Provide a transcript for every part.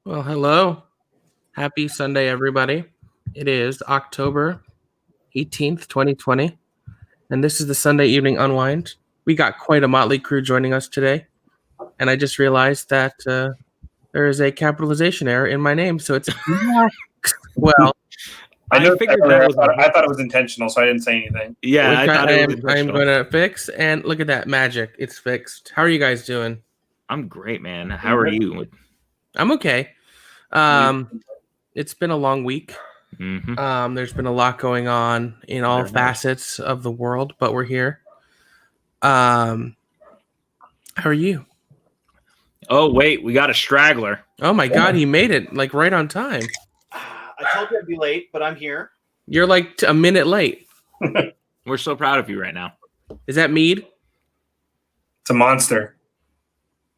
Well, hello. Happy Sunday, everybody. It is October 18th, 2020, and this is the Sunday Evening Unwind. We got quite a motley crew joining us today, and I just realized that there is a capitalization error in my name, so it's well. I figured that was I thought it was intentional, so I didn't say anything. Yeah, I thought it was I'm intentional. going to fix, and look at that magic. It's fixed. How are you guys doing? I'm great, man. How are you? I'm okay. It's been a long week. Mm-hmm. There's been a lot going on in all facets of the world, but we're here. How are you? Oh, wait, we got a straggler. Oh my God, he made it like right on time. I told you I'd be late, but I'm here. You're like a minute late. We're so proud of you right now. Is that mead? It's a monster.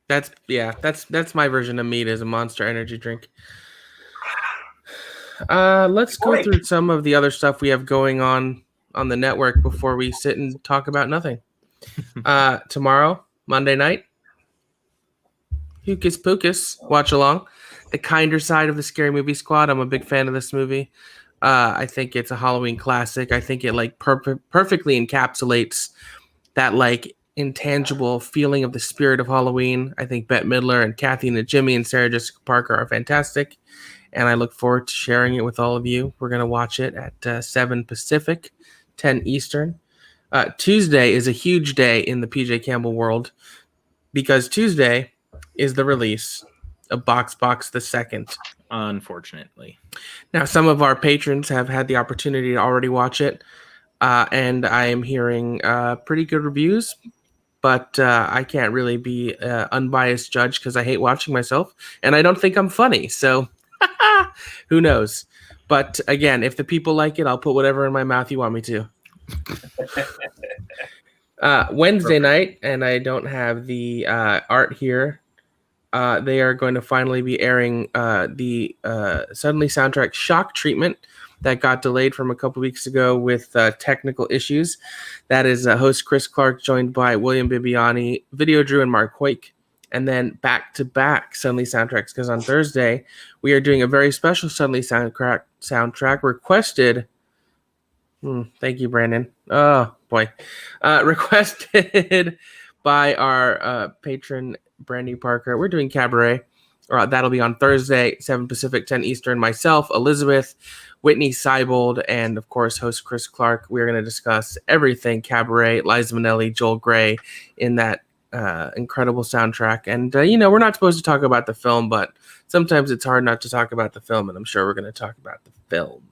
That's my version of mead, is a Monster energy drink. Let's go through some of the other stuff we have going on the network before we sit and talk about nothing. Tomorrow, Monday night, Hocus Pocus, watch along. The kinder side of the Scary Movie Squad. I'm a big fan of this movie. I think it's a Halloween classic. I think it like perfectly encapsulates that like intangible feeling of the spirit of Halloween. I think Bette Midler and Kathy Najimy and Sarah Jessica Parker are fantastic, and I look forward to sharing it with all of you. We're going to watch it at 7 Pacific, 10 Eastern. Tuesday is a huge day in the PJ Campbell world because Tuesday is the release of Box the Second. Unfortunately. Now, some of our patrons have had the opportunity to already watch it, and I am hearing pretty good reviews, but I can't really be an unbiased judge because I hate watching myself, and I don't think I'm funny, so who knows? But again, if the people like it, I'll put whatever in my mouth you want me to. Wednesday night, and I don't have the art here, they are going to finally be airing the Suddenly soundtrack Shock Treatment that got delayed from a couple weeks ago with technical issues. That is host Chris Clark joined by William Bibiani, Video Drew, and Mark Hoyk. And then back-to-back Suddenly soundtracks, because on Thursday we are doing a very special Suddenly soundtrack requested. Thank you, Brandon. Oh, boy. Requested by our patron, Brandy Parker. We're doing Cabaret. That'll be on Thursday, 7 Pacific, 10 Eastern. Myself, Elizabeth, Whitney Seibold, and, of course, host Chris Clark. We're going to discuss everything Cabaret, Liza Minnelli, Joel Grey in that incredible soundtrack. And, we're not supposed to talk about the film, but sometimes it's hard not to talk about the film, and I'm sure we're going to talk about the film.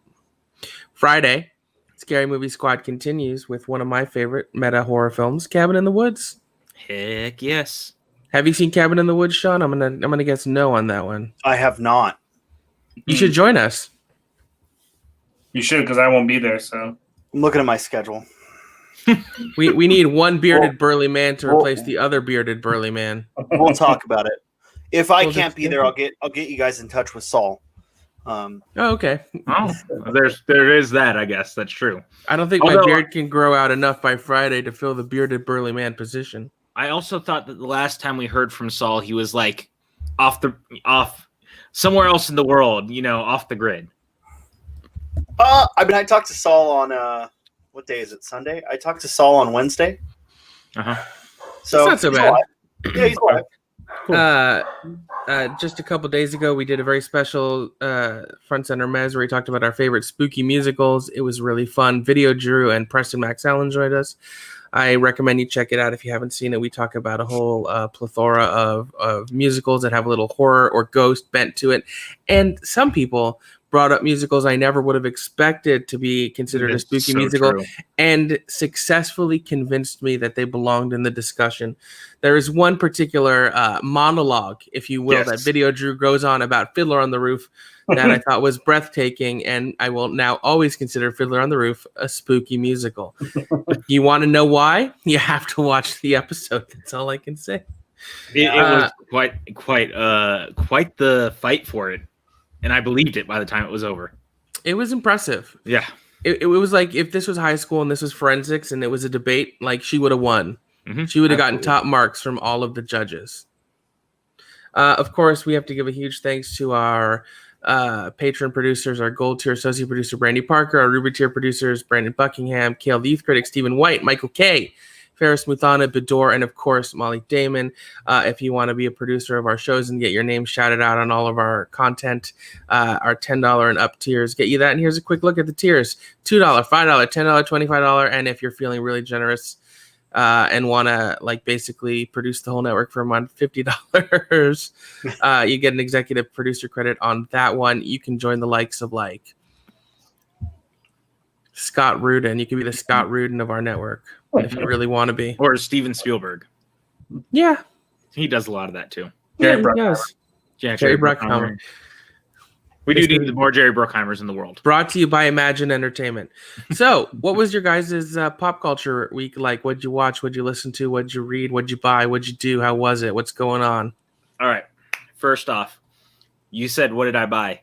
Friday, Scary Movie Squad continues with one of my favorite meta horror films, Cabin in the Woods. Heck yes. Have you seen Cabin in the Woods, Sean? I'm gonna guess no on that one. I have not. You should join us. You should, because I won't be there. So I'm looking at my schedule. We need one bearded burly man to replace the other bearded burly man. We'll talk about it. If I can't be there, I'll get you guys in touch with Saul. Okay. Oh, there is that, I guess. That's true. I don't think my beard can grow out enough by Friday to fill the bearded burly man position. I also thought that the last time we heard from Saul, he was like off somewhere else in the world, off the grid. I talked to Saul on what day is it? Sunday? I talked to Saul on Wednesday. So it's not so bad. Yeah, he's alive. Cool. Just a couple days ago, we did a very special Front Center Mez where we talked about our favorite spooky musicals. It was really fun. Video Drew and Preston Max Allen joined us. I recommend you check it out if you haven't seen it. We talk about a whole plethora of musicals that have a little horror or ghost bent to it. And some people brought up musicals I never would have expected to be considered a spooky musical, and successfully convinced me that they belonged in the discussion. There is one particular monologue, if you will, that Video Drew goes on about Fiddler on the Roof that I thought was breathtaking, and I will now always consider Fiddler on the Roof a spooky musical. You want to know why? You have to watch the episode. That's all I can say. It was quite the fight for it. And I believed it by the time it was over. It was impressive. Yeah. It was like if this was high school and this was forensics and it was a debate, like she would have won. Mm-hmm. She would have gotten top marks from all of the judges. Of course, we have to give a huge thanks to our patron producers, our gold tier associate producer, Brandy Parker, our ruby tier producers, Brandon Buckingham, Kale the Youth Critic, Stephen White, Michael K., Ferris Muthana, Bedore, and of course, Molly Damon. If you want to be a producer of our shows and get your name shouted out on all of our content, our $10 and up tiers get you that. And here's a quick look at the tiers: $2, $5, $10, $25. And if you're feeling really generous and want to basically produce the whole network for a month, $50, you get an executive producer credit on that one. You can join the likes of Scott Rudin. You can be the Scott Rudin of our network if you really want to be. Or Steven Spielberg. Yeah. He does a lot of that too. Yeah, he does. Yeah, Jerry Bruckheimer. We do need more Jerry Bruckheimers in the world. Brought to you by Imagine Entertainment. So, what was your guys' pop culture week like? What'd you watch? What'd you listen to? What'd you read? What'd you buy? What'd you do? How was it? What's going on? All right. First off, you said, what did I buy?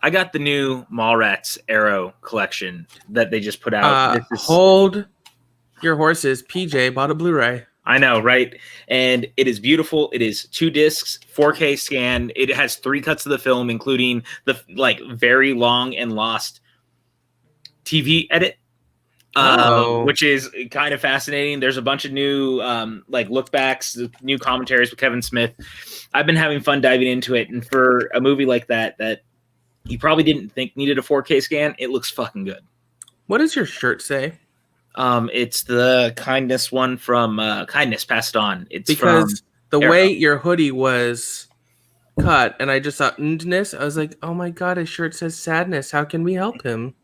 I got the new Mallrats Arrow collection that they just put out. Hold your horses. PJ bought a Blu-ray. I know, right? And it is beautiful. It is 2 discs, 4K scan. It has 3 cuts of the film, including the very long and lost TV edit, which is kind of fascinating. There's a bunch of new look backs, new commentaries with Kevin Smith. I've been having fun diving into it, and for a movie like that you probably didn't think needed a 4K scan, it looks fucking good. What does your shirt say? It's the kindness one from Kindness Passed On. It's because the Arrow. way your hoodie was cut, and I just thought, I was like, oh my God, his shirt says sadness. How can we help him?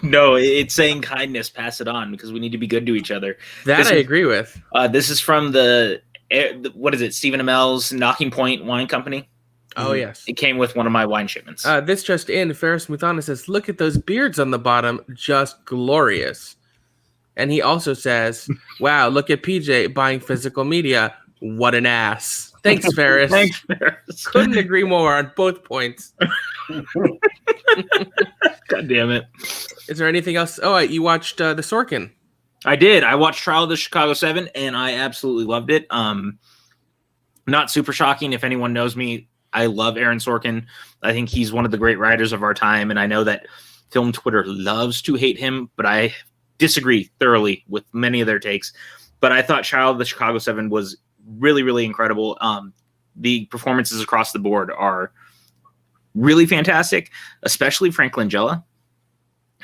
No, it's saying kindness, pass it on, because we need to be good to each other. That I agree with. This is from what is it, Stephen Amell's Knocking Point Wine Company. Oh, yes. It came with one of my wine shipments. This just in, Ferris Muthana says, look at those beards on the bottom, just glorious. And he also says, wow, look at PJ buying physical media. What an ass. Thanks, Ferris. Thanks, Ferris. Couldn't agree more on both points. God damn it. Is there anything else? Oh, you watched the Sorkin. I did. I watched Trial of the Chicago 7, and I absolutely loved it. Not super shocking. If anyone knows me, I love Aaron Sorkin. I think he's one of the great writers of our time, and I know that film Twitter loves to hate him, but I disagree thoroughly with many of their takes. But I thought Trial of the Chicago 7 was really, really incredible. The performances across the board are really fantastic, especially Frank Langella,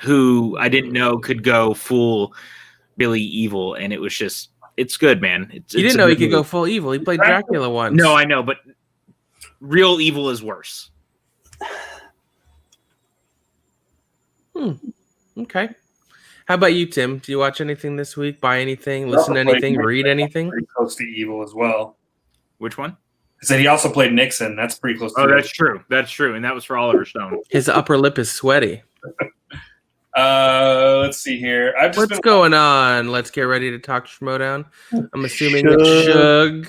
who I didn't know could go full Billy Evil, and it was just, it's good, man. You didn't know he could go full evil. He played Dracula once. No, I know, but real evil is worse. Okay. How about you, Tim? Do you watch anything this week? Buy anything? Listen to anything? Read anything? Pretty close to evil as well. Which one? I said he also played Nixon. That's pretty close to evil. That's true. That's true. And that was for Oliver Stone. His upper lip is sweaty. Let's see here. What's going on? Let's get ready to talk Schmodown. I'm assuming it's Shug.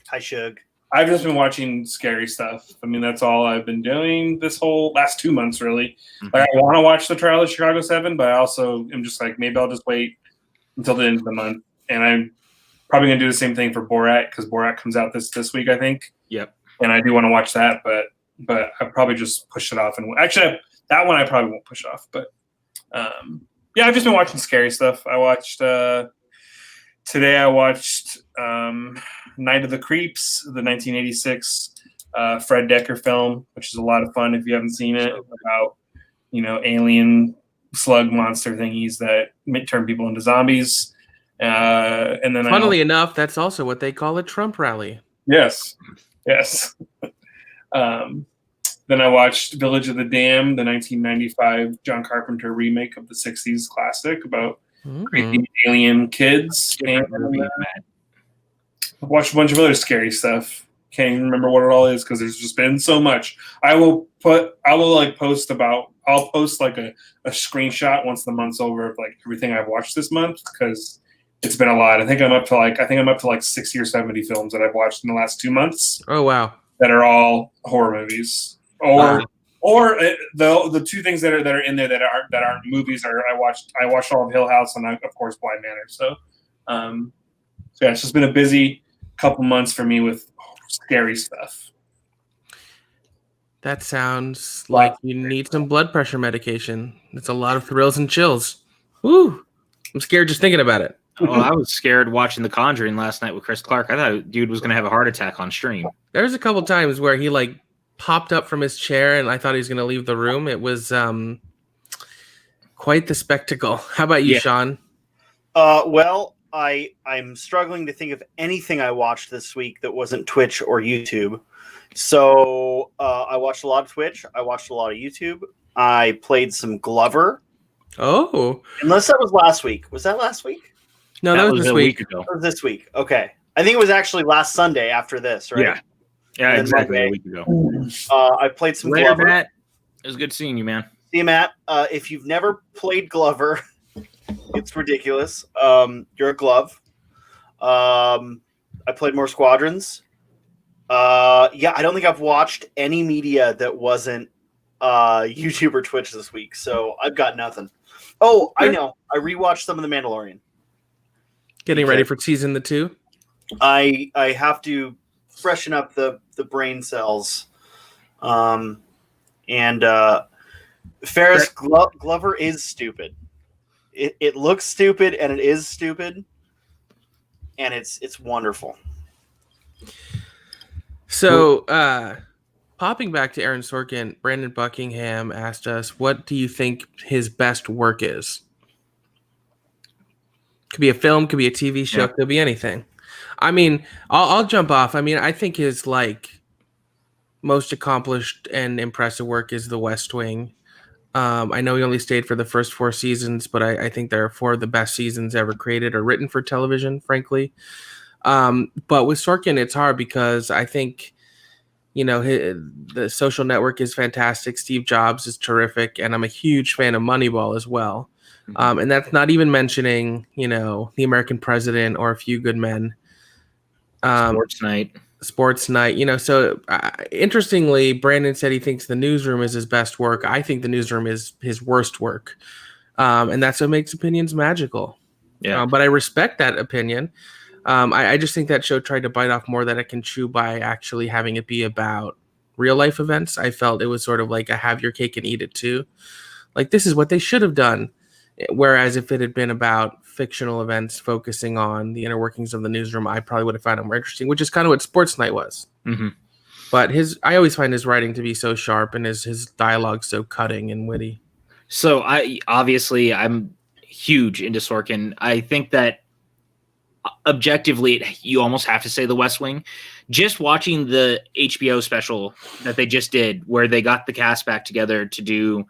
Hi, Shug. I've just been watching scary stuff. I mean, that's all I've been doing this whole last 2 months, really. Mm-hmm. I want to watch the Trial of Chicago 7, but I also am just maybe I'll just wait until the end of the month. And I'm probably going to do the same thing for Borat, because Borat comes out this week, I think. Yep. And I do want to watch that, but I probably just push it off. And actually, that one I probably won't push off. But yeah, I've just been watching scary stuff. I watched today. I watched Night of the Creeps, the 1986 Fred Decker film, which is a lot of fun if you haven't seen it. About alien slug monster thingies that turn people into zombies. And then, funnily enough, that's also what they call a Trump rally. Yes. Then I watched Village of the Damned, the 1995 John Carpenter remake of the 60s classic about creepy alien kids. And I've watched a bunch of other scary stuff. Can't even remember what it all is because there's just been so much. I'll post like a screenshot once the month's over of everything I've watched this month, because it's been a lot. I think I'm up to like 60 or 70 films that I've watched in the last 2 months. Oh wow. That are all horror movies. Or the two things that are in there that aren't movies are I watched all of Hill House and of course Blind Manor. So yeah, it's just been a busy couple months for me with scary stuff. That sounds like you need some blood pressure medication. It's a lot of thrills and chills. Woo! I'm scared just thinking about it. Oh, I was scared watching The Conjuring last night with Chris Clark. I thought dude was going to have a heart attack on stream. There's a couple times where he like popped up from his chair and I thought he was going to leave the room. It was quite the spectacle. How about you, Sean? Well, I'm struggling to think of anything I watched this week that wasn't Twitch or YouTube. So I watched a lot of Twitch. I watched a lot of YouTube. I played some Glover. Oh. Unless that was last week. Was that last week? No, that was this week. ago. That was this week. Okay. I think it was actually last Sunday after this, right? Yeah. Yeah, exactly. A week ago. I played some Later, Glover. Matt. It was good seeing you, man. See you, Matt. If you've never played Glover, it's ridiculous. You're a glove. I played more Squadrons. I don't think I've watched any media that wasn't YouTube or Twitch this week, so I've got nothing. Oh, I know. I rewatched some of The Mandalorian. Getting ready for season 2? I have to freshen up the brain cells. And Ferris Glover is stupid. It looks stupid and it is stupid. And it's wonderful. So, popping back to Aaron Sorkin, Brandon Buckingham asked us, what do you think his best work is? Could be a film, could be a TV show, could be anything. I mean, I'll jump off. I mean, I think his like most accomplished and impressive work is The West Wing. I know he only stayed for the first 4 seasons, but I think they're 4 of the best seasons ever created or written for television, frankly. But with Sorkin, it's hard because I think, the Social Network is fantastic. Steve Jobs is terrific. And I'm a huge fan of Moneyball as well. And that's not even mentioning, The American President or A Few Good Men. Sports Night. So interestingly, Brandon said he thinks The Newsroom is his best work. I think The Newsroom is his worst work. And that's what makes opinions magical. Yeah. But I respect that opinion. I just think that show tried to bite off more that it can chew by actually having it be about real life events. I felt it was sort of like a have your cake and eat it too. Like, this is what they should have done. Whereas if it had been about fictional events focusing on the inner workings of the newsroom, I probably would have found it more interesting, which is kind of what Sports Night was. Mm-hmm. But I always find his writing to be so sharp and his dialogue so cutting and witty. So I'm huge into Sorkin. I think that objectively, you almost have to say The West Wing. Just watching the HBO special that they just did, where they got the cast back together to do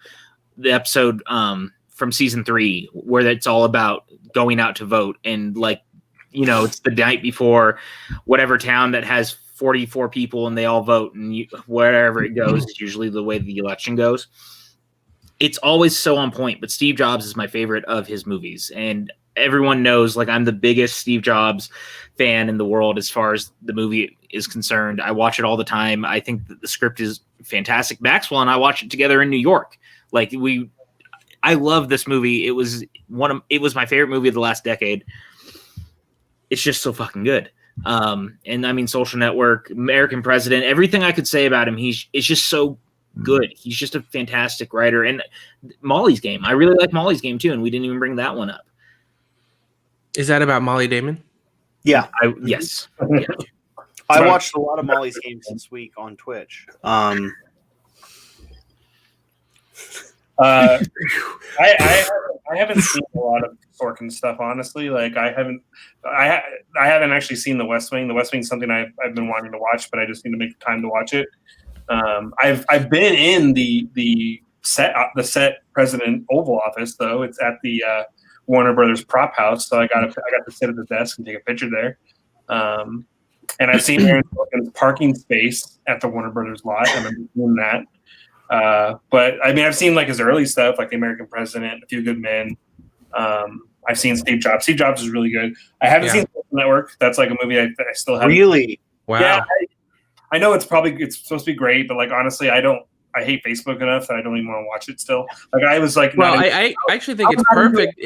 the episode from season 3, where it's all about going out to vote, and it's the night before whatever town that has 44 people and they all vote, and wherever it goes, it's usually the way the election goes. It's always so on point. But Steve Jobs is my favorite of his movies, and everyone knows I'm the biggest Steve Jobs fan in the world as far as the movie is concerned. I watch it all the time. I think that the script is fantastic. Maxwell and I watched it together in New York. I love this movie. It was my favorite movie of the last decade. It's just so fucking good. And I mean, Social Network, American President, everything I could say about him, it's just so good. He's just a fantastic writer. And Molly's Game, I really like Molly's Game too, and we didn't even bring that one up. Is that about Molly Damon? Yeah. Yes. Yeah. I watched a lot of Molly's Games this week on Twitch. I haven't seen a lot of Sorkin stuff, honestly. I haven't actually seen The West Wing. The West Wing is something I've been wanting to watch, but I just need to make the time to watch it. I've been in the set President Oval Office, though. It's at the Warner Brothers prop house, so I got to sit at the desk and take a picture there. And I've seen Aaron Sorkin's parking space at the Warner Brothers lot, and I'm doing that. But I mean, I've seen his early stuff, like The American President, A Few Good Men. I've seen Steve Jobs. Steve Jobs is really good. I haven't seen Social Network. That's a movie I still haven't. Really? Wow. Yeah, I know it's supposed to be great, but honestly, I hate Facebook enough that I don't even want to watch it still. I was I actually think it's perfect.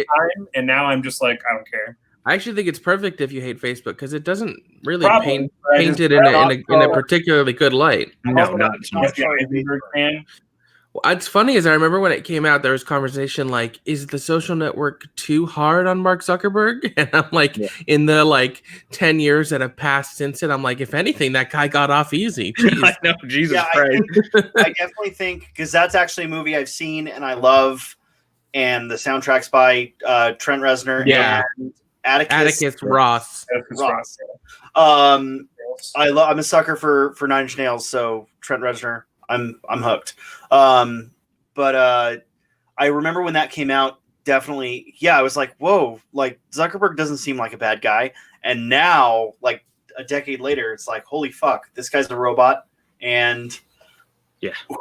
And now I'm just I don't care. I actually think it's perfect if you hate Facebook because it doesn't really Probably, paint it in a particularly good light. No, not Eisenberg fan. What's funny is I remember when it came out, there was conversation like, is the social network too hard on Mark Zuckerberg? And I'm like, in the 10 years that have passed since it, I'm like, if anything, that guy got off easy. I know, Jesus Christ. I definitely think, because that's actually a movie I've seen and I love, and the soundtrack's by Trent Reznor and Atticus Ross. I'm a sucker for Nine Inch Nails, so Trent Reznor, I'm hooked. But I remember when that came out, definitely, I was like, whoa, like Zuckerberg doesn't seem like a bad guy. And now, like a decade later, it's like, holy fuck, this guy's a robot. And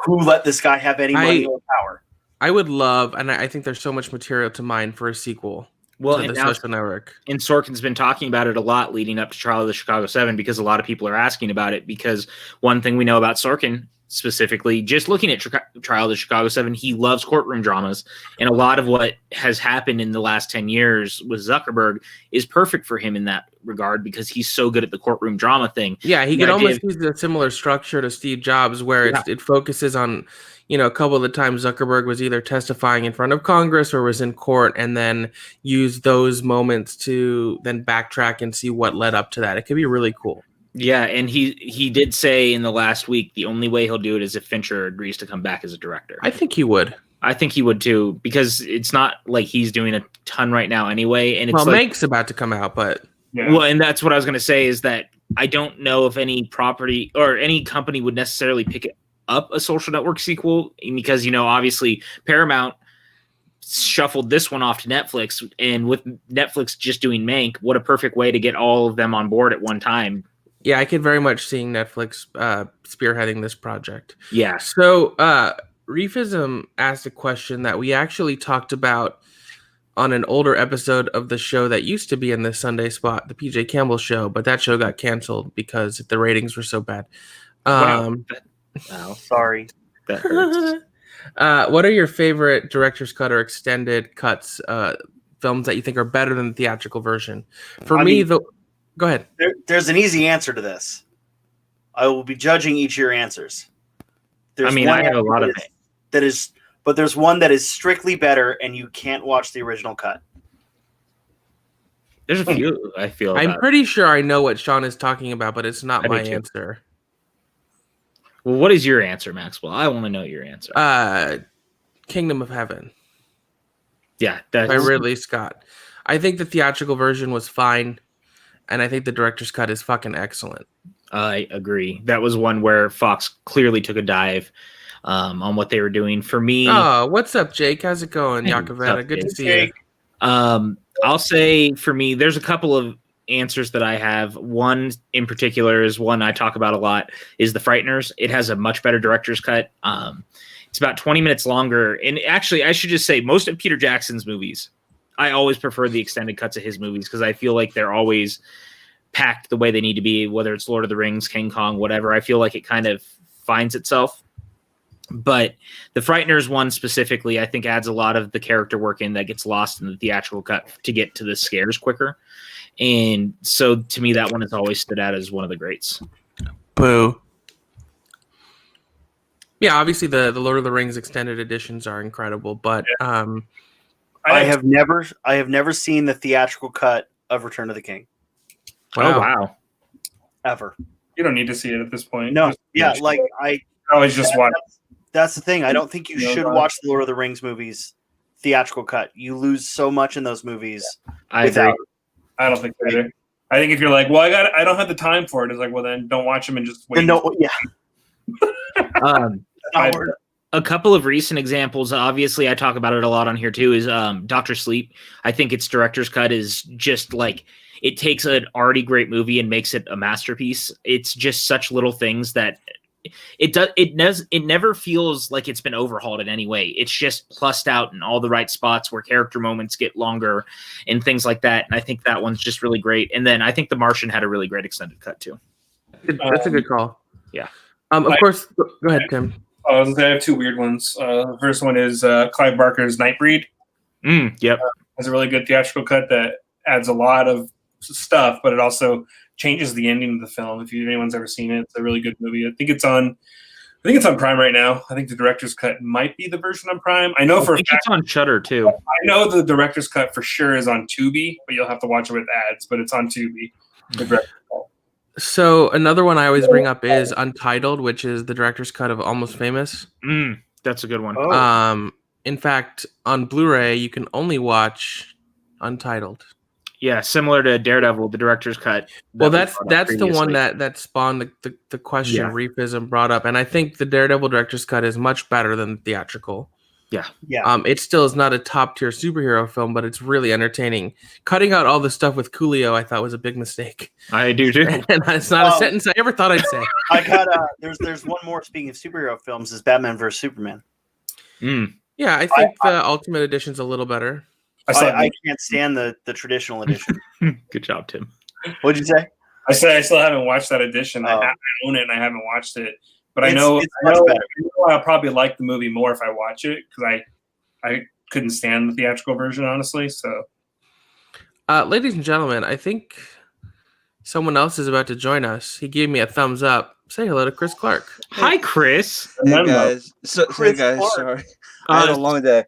who let this guy have any money or power? I would love, and I think there's so much material to mine for a sequel. Well, to the social network. And Sorkin's been talking about it a lot leading up to Trial of the Chicago 7 because a lot of people are asking about it. Because one thing we know about Sorkin, specifically, just looking at Trial of the Chicago 7, he loves courtroom dramas. And a lot of what has happened in the last 10 years with Zuckerberg is perfect for him in that regard because he's so good at the courtroom drama thing. Yeah, he could almost use a similar structure to Steve Jobs where it focuses on, a couple of the times Zuckerberg was either testifying in front of Congress or was in court, and then use those moments to then backtrack and see what led up to that. It could be really cool. Yeah, and he did say in the last week the only way he'll do it is if Fincher agrees to come back as a director. I think he would. I think he would too, because it's not like he's doing a ton right now anyway. And it's Mank's about to come out, but well, and that's what I was going to say is that I don't know if any property or any company would necessarily pick up a Social Network sequel because obviously Paramount shuffled this one off to Netflix, and with Netflix just doing Mank, what a perfect way to get all of them on board at one time. Yeah, I could very much see Netflix spearheading this project. Yeah. So Reefism asked a question that we actually talked about on an older episode of the show that used to be in the Sunday spot, the PJ Campbell show, but that show got canceled because the ratings were so bad. Wow, sorry. That hurts. What are your favorite director's cut or extended cuts, films that you think are better than the theatrical version? Go ahead. There's an easy answer to this. I will be judging each of your answers. I have a lot of it. But there's one that is strictly better, and you can't watch the original cut. There's a few, I feel. I'm pretty sure I know what Sean is talking about, but it's not my answer. Well, what is your answer, Maxwell? I want to know your answer. Kingdom of Heaven. Yeah. By Ridley Scott. I think the theatrical version was fine, and I think the director's cut is fucking excellent. I agree. That was one where Fox clearly took a dive on what they were doing. For me... Oh, what's up, Jake? How's it going, Yakoveta? Good to see you. I'll say, for me, there's a couple of answers that I have. One in particular is one I talk about a lot, is The Frighteners. It has a much better director's cut. It's about 20 minutes longer. And actually, I should just say, most of Peter Jackson's movies, I always prefer the extended cuts of his movies because I feel like they're always packed the way they need to be, whether it's Lord of the Rings, King Kong, whatever. I feel like it kind of finds itself. But the Frighteners one specifically, I think adds a lot of the character work in that gets lost in the theatrical cut to get to the scares quicker. And so to me, that one has always stood out as one of the greats. Boo. Yeah, obviously the Lord of the Rings extended editions are incredible, but I have never seen the theatrical cut of Return of the King. Wow. Oh, wow. Ever. You don't need to see it at this point. No. I always just watch. That's the thing. I don't think you should watch the Lord of the Rings movies theatrical cut. You lose so much in those movies. I agree. I don't think so either. I think if you're like, well, I don't have the time for it. It's like, well, then don't watch them and just wait. A couple of recent examples, obviously I talk about it a lot on here too, is Dr. Sleep. I think its director's cut is just like, it takes an already great movie and makes it a masterpiece. It's just such little things that it never feels like it's been overhauled in any way. It's just plussed out in all the right spots where character moments get longer and things like that. And I think that one's just really great. And then I think The Martian had a really great extended cut too. That's a good call. Yeah. Of course, go ahead, Tim. I have two weird ones. The first one is Clive Barker's Nightbreed. Yep. Has a really good theatrical cut that adds a lot of stuff, but it also changes the ending of the film. If anyone's ever seen it, it's a really good movie. I think it's on Prime right now. I think the director's cut might be the version on Prime. I know it's on Shudder too. I know the director's cut for sure is on Tubi, but you'll have to watch it with ads. But it's on Tubi. The director's cut. So another one I always bring up is Untitled, which is the director's cut of Almost Famous. That's a good one. Oh. In fact, on Blu-ray, you can only watch Untitled. Yeah, similar to Daredevil, the director's cut. Well, that's the one that spawned the question Reefism brought up, and I think the Daredevil director's cut is much better than the theatrical. Yeah. It still is not a top tier superhero film, but it's really entertaining. Cutting out all the stuff with Coolio, I thought was a big mistake. I do too. And it's not a sentence I ever thought I'd say. I got there's one more. Speaking of superhero films, is Batman vs Superman. Yeah, I think the Ultimate Edition's a little better. I can't stand the traditional edition. Good job, Tim. What'd you say? I said I still haven't watched that edition. I own it and I haven't watched it. But I know I'll probably like the movie more if I watch it because I couldn't stand the theatrical version, honestly. So, ladies and gentlemen, I think someone else is about to join us. He gave me a thumbs up. Say hello to Chris Clark. Hi, Chris. Hey guys. Sorry. I had a long day.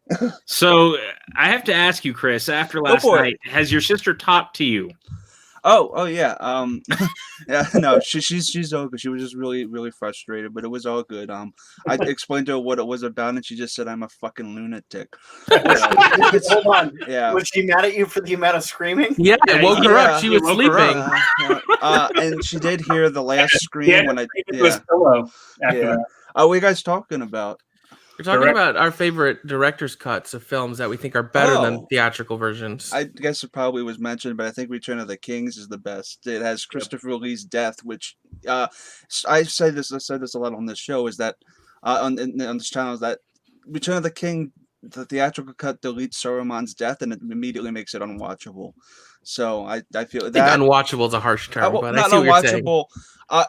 So I have to ask you, Chris. After last night, has your sister talked to you? Oh yeah. Yeah. No, she's all good. She was just really frustrated, but it was all good. I explained to her what it was about, and she just said, "I'm a fucking lunatic." Hold on. Yeah. Was she mad at you for the amount of screaming? Yeah, I woke her up. She was sleeping. And she did hear the last scream when I. Pillow. Yeah. What are you guys talking about? We're talking about our favorite director's cuts of films that we think are better than theatrical versions. I guess it probably was mentioned, but I think Return of the Kings is the best. It has Christopher Lee's death, which I said this a lot on this show, is that on this channel, is that Return of the King, the theatrical cut deletes Saruman's death and it immediately makes it unwatchable. So I feel that unwatchable is a harsh term, but not I see what you're saying. unwatchable.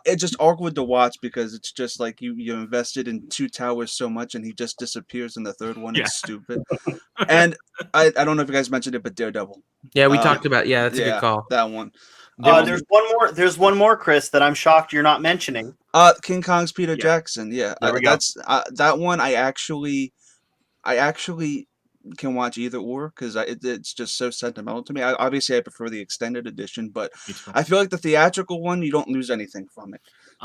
It's just awkward to watch because it's just like you invested in Two Towers so much and he just disappears in the third one. It's stupid. And I don't know if you guys mentioned it, but Daredevil. Yeah, we talked about. Yeah, that's a good call. That one. There's one more. There's one more, Chris, that I'm shocked you're not mentioning. King Kong's Peter Jackson. Yeah, that's that one. I actually can watch either or because it's just so sentimental to me. Obviously, I prefer the extended edition, but I feel like the theatrical one, you don't lose anything from it.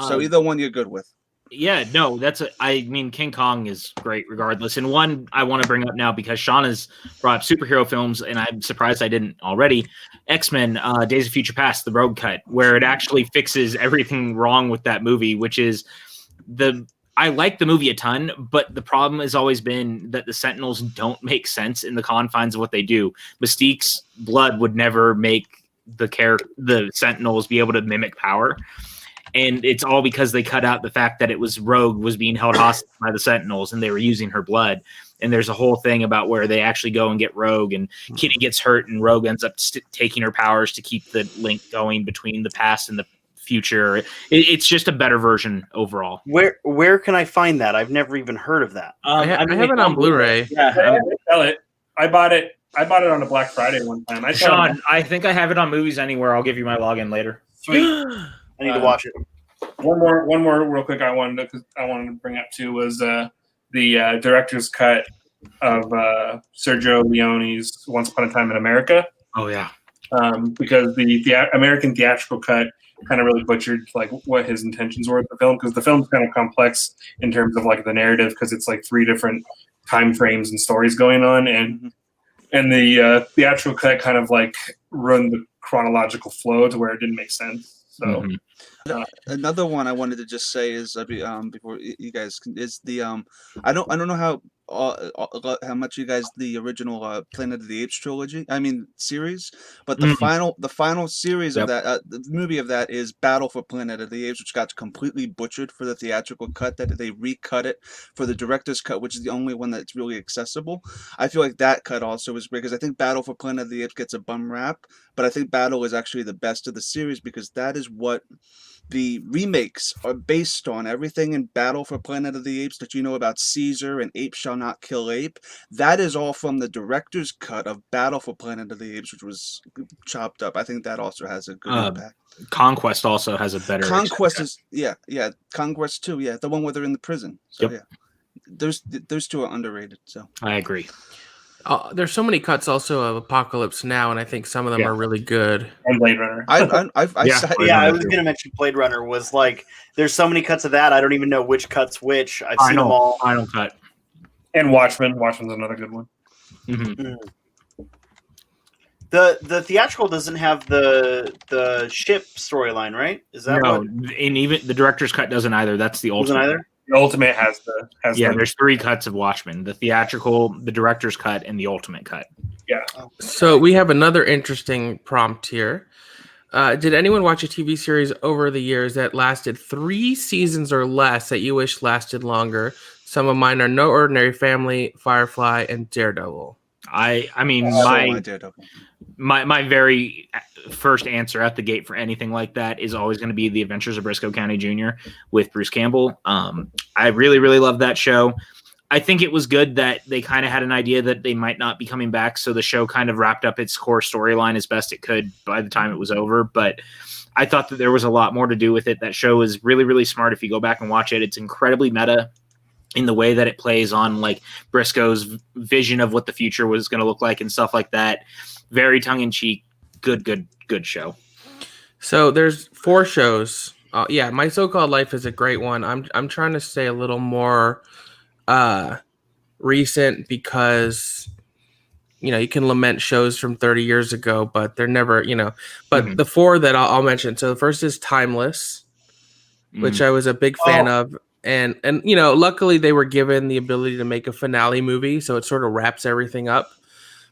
So either one you're good with. Yeah, no, I mean, King Kong is great regardless. And one I want to bring up now because Sean has brought up superhero films, and I'm surprised I didn't already. X-Men, Days of Future Past, the Road Cut, where it actually fixes everything wrong with that movie, which is I like the movie a ton, but the problem has always been that the Sentinels don't make sense in the confines of what they do. Mystique's blood would never make the Sentinels be able to mimic power. And it's all because they cut out the fact that it was Rogue was being held hostage by the Sentinels and they were using her blood. And there's a whole thing about where they actually go and get Rogue and Kitty gets hurt and Rogue ends up taking her powers to keep the link going between the past and the future. It's just a better version overall. Where can I find that? I've never even heard of that. I have it on Blu-ray. Yeah, sell it. I bought it on a Black Friday one time. Sean, I think I have it on Movies Anywhere. I'll give you my login later. Sweet. I need to watch it. One more real quick I wanted to bring up too was the director's cut of Sergio Leone's Once Upon a Time in America. Oh yeah. Because the American theatrical cut kind of really butchered like what his intentions were with the film, because the film's kind of complex in terms of like the narrative, because it's like 3 different time frames and stories going on, and the theatrical cut kind of like ruined the chronological flow to where it didn't make sense. So another one I wanted to just say is before you guys is the I don't know how much you guys the original Planet of the Apes series, but the final series of that the movie of that is Battle for Planet of the Apes, which got completely butchered for the theatrical cut, that they recut it for the director's cut, which is the only one that's really accessible. I feel like that cut also is great because I think Battle for Planet of the Apes gets a bum rap, but I think Battle is actually the best of the series because that is what the remakes are based on. Everything in Battle for Planet of the Apes that you know about Caesar and Ape Shall Not Kill Ape, that is all from the director's cut of Battle for Planet of the Apes, which was chopped up. I think that also has a good impact. Conquest also has a better. Conquest is Conquest too. Yeah, the one where they're in the prison. So Yep. those two are underrated. So I agree. There's so many cuts also of Apocalypse Now, and I think some of them are really good. And Blade Runner. I was going to mention Blade Runner was like, there's so many cuts of that. I don't even know which cut's which. I've seen them all. Final cut. And Watchmen. Watchmen's another good one. Mm-hmm. The theatrical doesn't have the ship storyline, right? Is that no? what? And even the director's cut doesn't either. That's the ultimate. Doesn't either. The Ultimate has there's 3 cuts of Watchmen: the theatrical, the director's cut, and the ultimate cut. Yeah. So we have another interesting prompt here. Did anyone watch a TV series over the years that lasted 3 seasons or less that you wish lasted longer? Some of mine are No Ordinary Family, Firefly, and Daredevil. I mean, my very first answer at the gate for anything like that is always going to be The Adventures of Briscoe County Jr. with Bruce Campbell. I really, really love that show. I think it was good that they kind of had an idea that they might not be coming back, so the show kind of wrapped up its core storyline as best it could by the time it was over. But I thought that there was a lot more to do with it. That show is really, really smart. If you go back and watch it, it's incredibly meta in the way that it plays on like Briscoe's vision of what the future was going to look like and stuff like that. Very tongue-in-cheek, good show. So there's 4 shows. My So-Called Life is a great one. I'm trying to stay a little more recent because you can lament shows from 30 years ago, but they're never but the 4 that I'll mention. So the first is Timeless, which I was a big fan of. And luckily they were given the ability to make a finale movie, so it sort of wraps everything up.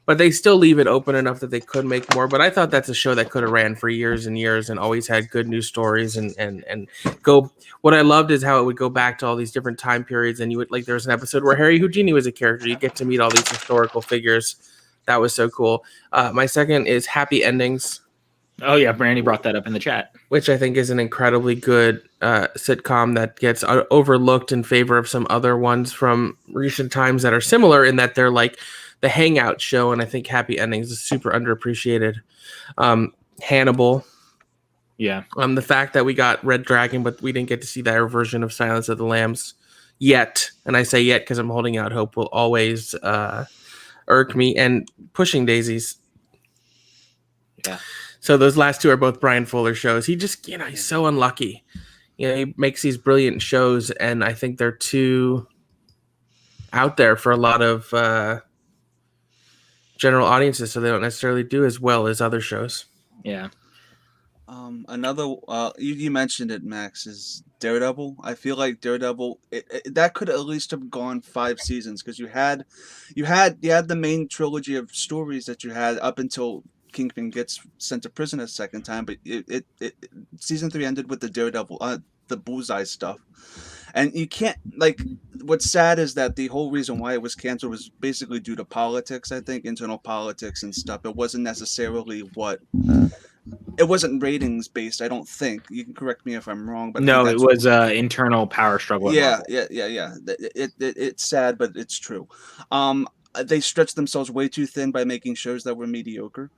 But they still leave it open enough that they could make more. But I thought that's a show that could have ran for years and years and always had good news stories and go. What I loved is how it would go back to all these different time periods, and you would there was an episode where Harry Houdini was a character. You get to meet all these historical figures. That was so cool. My second is Happy Endings. Oh yeah, Brandy brought that up in the chat, which I think is an incredibly good sitcom that gets overlooked in favor of some other ones from recent times that are similar in that they're like the hangout show, and I think Happy Endings is super underappreciated. Hannibal. Yeah. The fact that we got Red Dragon, but we didn't get to see their version of Silence of the Lambs yet, and I say yet because I'm holding out hope, will always irk me. And Pushing Daisies. Yeah. So those last 2 are both Brian Fuller shows. He just, he's so unlucky. He makes these brilliant shows, and I think they're too out there for a lot of general audiences, so they don't necessarily do as well as other shows. Yeah. Another, you mentioned it, Max, is Daredevil. I feel like Daredevil that could at least have gone 5 seasons because you had the main trilogy of stories that you had up until Kingpin gets sent to prison a second time, but it season 3 ended with the Daredevil, the Bullseye stuff, and you can't what's sad is that the whole reason why it was canceled was basically due to politics. I think internal politics and stuff. It wasn't necessarily it wasn't ratings based. I don't think. You can correct me if I'm wrong, but no, it was internal power struggle. Yeah. It's sad, but it's true. They stretched themselves way too thin by making shows that were mediocre.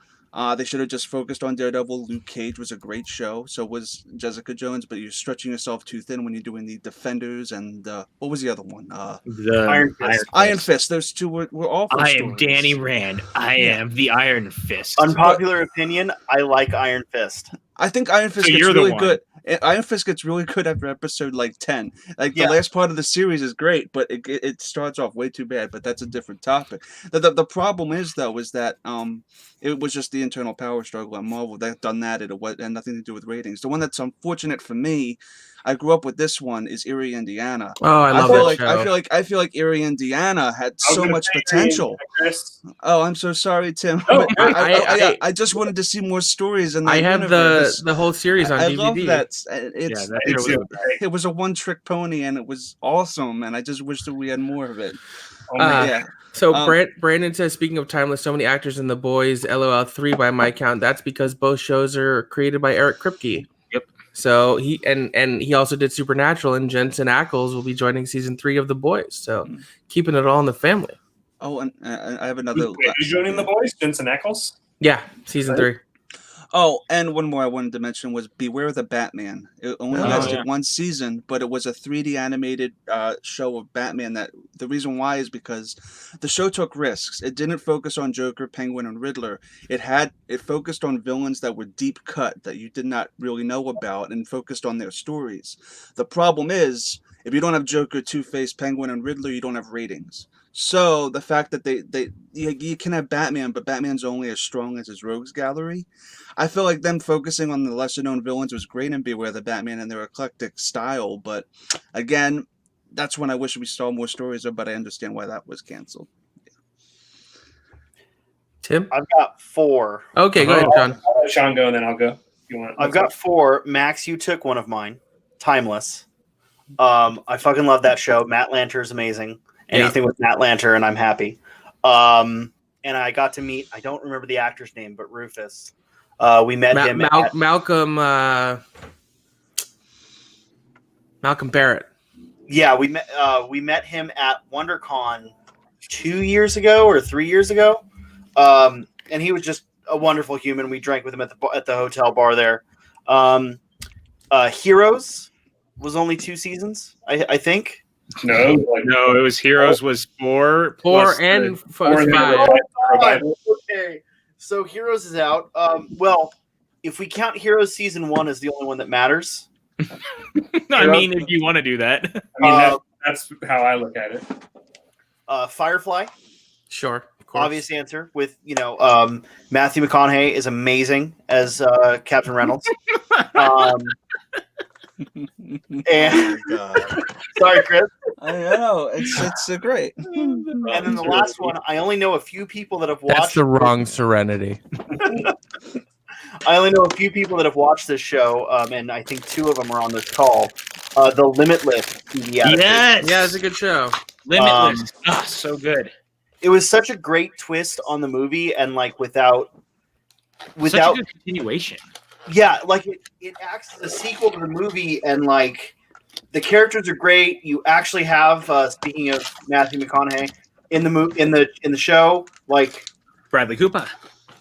They should have just focused on Daredevil. Luke Cage was a great show. So was Jessica Jones, but you're stretching yourself too thin when you're doing the Defenders and what was the other one? The Iron Fist. Iron Fist. Those 2 were awful. I stories. am Danny Rand. I am the Iron Fist. Unpopular opinion, I like Iron Fist. I think Iron Fist gets really good. Iron Fist gets really good after episode 10. The last part of the series is great, but it starts off way too bad. But that's a different topic. The problem is that it was just the internal power struggle at Marvel. They've done that. It had nothing to do with ratings. The one that's unfortunate for me, I grew up with this one, is Erie, Indiana. Oh, I love that show. I feel like Erie, Indiana had so much potential. Oh, I'm so sorry, Tim. Oh, I just wanted to see more stories. And I have the whole series on DVD. I love that. It was a one-trick pony, and it was awesome. And I just wish that we had more of it. So Brandon says, speaking of timeless, so many actors in The Boys, LOL 3 by my count. That's because both shows are created by Eric Kripke. Yep. So he he also did Supernatural, and Jensen Ackles will be joining season 3 of The Boys. So keeping it all in the family. Oh, and I have another. Who's joining The Boys? Jensen Ackles? Yeah, season 3. Oh, and one more I wanted to mention was Beware the Batman. It only lasted one season, but it was a 3D animated show of Batman. That the reason why is because the show took risks. It didn't focus on Joker, Penguin, and Riddler. It focused on villains that were deep cut that you did not really know about, and focused on their stories. The problem is, if you don't have Joker, Two-Face, Penguin, and Riddler, you don't have ratings. So the fact that you can have Batman, but Batman's only as strong as his rogues gallery. I feel like them focusing on the lesser known villains was great in Beware the Batman and their eclectic style, but again, that's when I wish we saw more stories of, but I understand why that was canceled. Yeah. Tim? I've got 4. Okay, go ahead, Sean. I'll let Sean go, and then I'll go. If you want? I've got 4. Max, you took one of mine. Timeless. I fucking love that show. Matt Lanter is amazing. Anything with Matt Lanter, and I'm happy. And I got to meet, I don't remember the actor's name, but Rufus. We met him at Malcolm Barrett. Yeah, we met him at WonderCon 2 years ago or 3 years ago. And he was just a wonderful human. We drank with him at the hotel bar there. Heroes was only 2 seasons, I think. No, it was Heroes was 4 and 5. Okay, so Heroes is out. Well, if we count Heroes season 1 as the only one that matters. I mean, if you want to do that. I mean, that's how I look at it. Firefly. Sure, of course. Obvious answer with, Matthew McConaughey is amazing as Captain Reynolds. And sorry, Chris. I know it's great. And then the last one, I only know a few people that have watched. That's the wrong Serenity. I only know a few people that have watched this show, and I think 2 of them are on this call. The Limitless TV adaptation. Yes, yeah, it's a good show. Limitless, so good. It was such a great twist on the movie, and without such a good continuation. Yeah, it acts as a sequel to the movie, and the characters are great. You actually have, speaking of Matthew McConaughey, in the show, Bradley Cooper.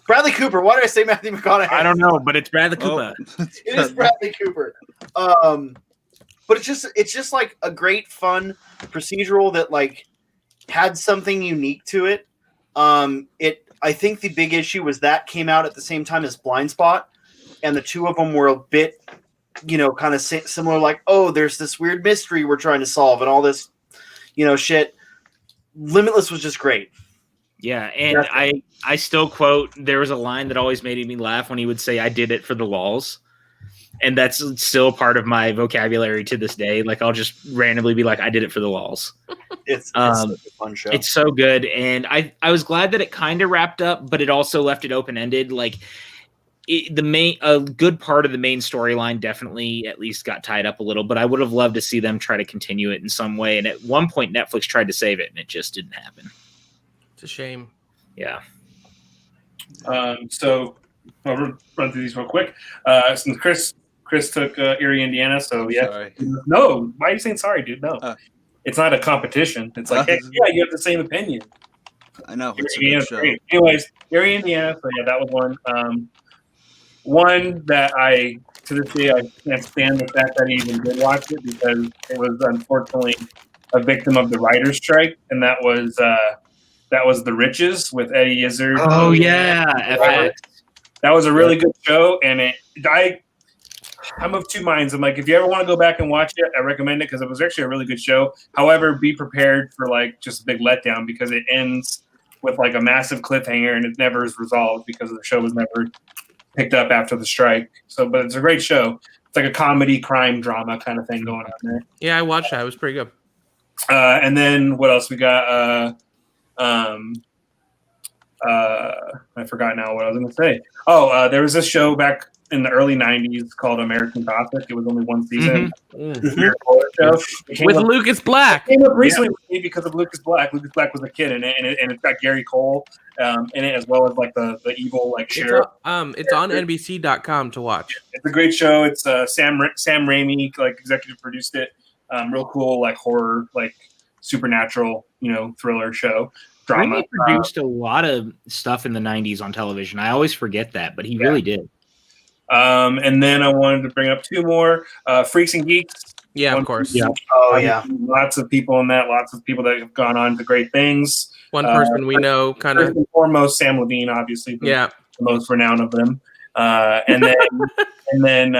Bradley Cooper. Why did I say Matthew McConaughey? I don't know, but it's Bradley Cooper. It is Bradley Cooper. But it's just a great fun procedural that had something unique to it. I think the big issue was that came out at the same time as Blind Spot, and the 2 of them were a bit, kind of similar. There's this weird mystery we're trying to solve, and all this, shit. Limitless was just great. Yeah, and definitely. I still quote, there was a line that always made me laugh when he would say, "I did it for the lols." And that's still part of my vocabulary to this day. I'll just randomly be like, "I did it for the lols." It's such a fun show. It's so good. And I was glad that it kind of wrapped up, but it also left it open-ended. A good part of the main storyline definitely at least got tied up a little, but I would have loved to see them try to continue it in some way. And at one point, Netflix tried to save it, and it just didn't happen. It's a shame. Yeah. So I'll run through these real quick. Since Chris took Erie, Indiana, so yeah. Sorry. No, why are you saying sorry, dude? No, it's not a competition. It's heck yeah, you have the same opinion. I know. It's a good show. Anyways, Erie, Indiana. So yeah, that was one. One that to this day, I can't stand the fact that I even did watch it because it was unfortunately a victim of the writer's strike, and that was The Riches with Eddie Izzard. Oh yeah, that was a really good show, and I'm of 2 minds. I'm if you ever want to go back and watch it, I recommend it because it was actually a really good show. However, be prepared for just a big letdown because it ends with a massive cliffhanger and it never is resolved because the show was never picked up after the strike. So, but it's a great show. It's a comedy crime drama kind of thing going on there. Yeah, I watched that. It was pretty good. And then what else we got? I forgot now what I was going to say. There was this show back in the early '90s called American Gothic. It was only one season. Mm. This weird horror show. It came With up- Lucas Black. it came up recently with me because of Lucas Black. Lucas Black was a kid in it, and it's got Gary Cole in it, as well as like the evil like sheriff. It's on NBC.com to watch. It's a great show. It's Sam Raimi like executive produced it. Real cool like horror like supernatural thriller show. Drama. Raimi produced a lot of stuff in the 90s on television. I always forget that, but he really did. And then I wanted to bring up two more. Freaks and Geeks. Yeah, of course. Yeah. Oh yeah. Lots of people in that. Lots of people that have gone on to great things. One person we know, kind First of. and foremost, Sam Levine, obviously. Yeah. The most renowned of them. And then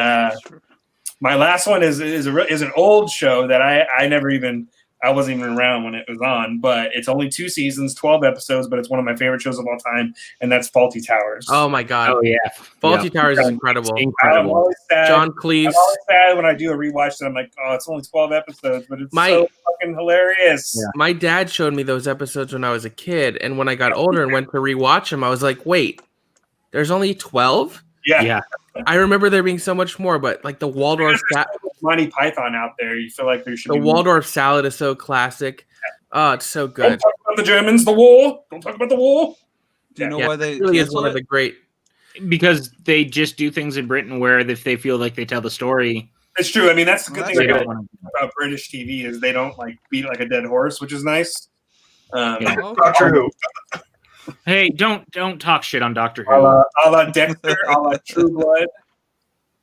my last one is an old show that I wasn't even around when it was on, but it's only 2 seasons, 12 episodes, but it's one of my favorite shows of all time, and that's Faulty Towers. Oh my God. Oh yeah, Faulty Towers is incredible. I'm incredible. always sad. John I'm Cleese. always sad when I do a rewatch and I'm like, oh, it's only 12 episodes, but it's so fucking hilarious. Yeah. My dad showed me those episodes when I was a kid, and when I got older and went to rewatch them, I was like, wait, there's only 12? Yeah. I remember there being so much more, but like the Waldorf Monty Python out there, you feel like there should the be more. Waldorf salad is so classic. Oh, it's so Don't good. talk about the Germans, the war. Don't talk about the war. Do you know Yeah, why they it really is cancel one of it? the great. Because they just do things in Britain where if they feel like they tell the story, It's true. I mean, that's the good Well, thing they that's don't about, want to. about British TV is they don't like beat it like a dead horse, which is nice. Yeah. Doctor Who. Hey, don't talk shit on Doctor Who. A la Dexter, a la True Blood.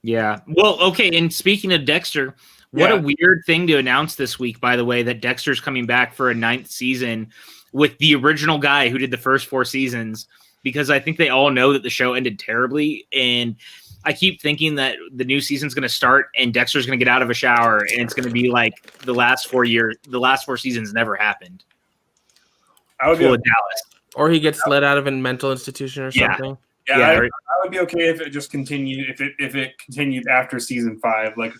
Yeah. Well, okay. And speaking of Dexter, what Yeah. a weird thing to announce this week, by the way, that Dexter's coming back for a 9th season with the original guy who did the first 4 seasons, because I think they all know that the show ended terribly. And I keep thinking that the new season's going to start and Dexter's going to get out of a shower and it's going to be like the last 4 seasons never happened. I would be, Full of Dallas. Or he gets let out of a mental institution or Yeah. something. yeah, Yeah, I right. would be okay if it just continued. If it continued after season 5, like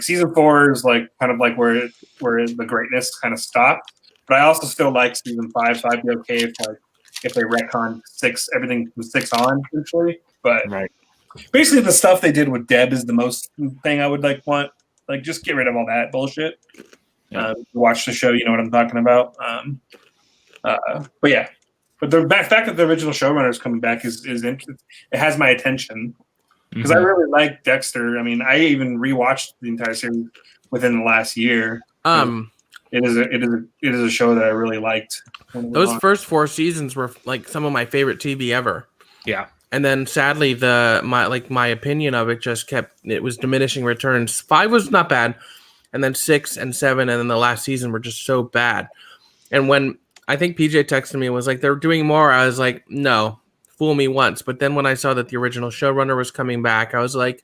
season 4 is like kind of like where the greatness kind of stopped. But I also still like season 5, so I'd be okay if they retcon 6, everything from 6 on essentially. But Right. basically, the stuff they did with Deb is the most thing I would want. Like, just get rid of all that bullshit. Yeah. Watch the show, you know what I'm talking about. But yeah, but the fact that the original showrunner is coming back is interesting. It has my attention because I really like Dexter. I mean, I even rewatched the entire series within the last year. It is a show that I really liked. Those first 4 seasons were like some of my favorite TV ever. Yeah. And then sadly my opinion of it it was diminishing returns. 5 was not bad, and then 6 and 7 and then the last season were just so bad. And when I think PJ texted me and was like, they're doing more, I was like, no, fool me once. But then when I saw that the original showrunner was coming back, I was like,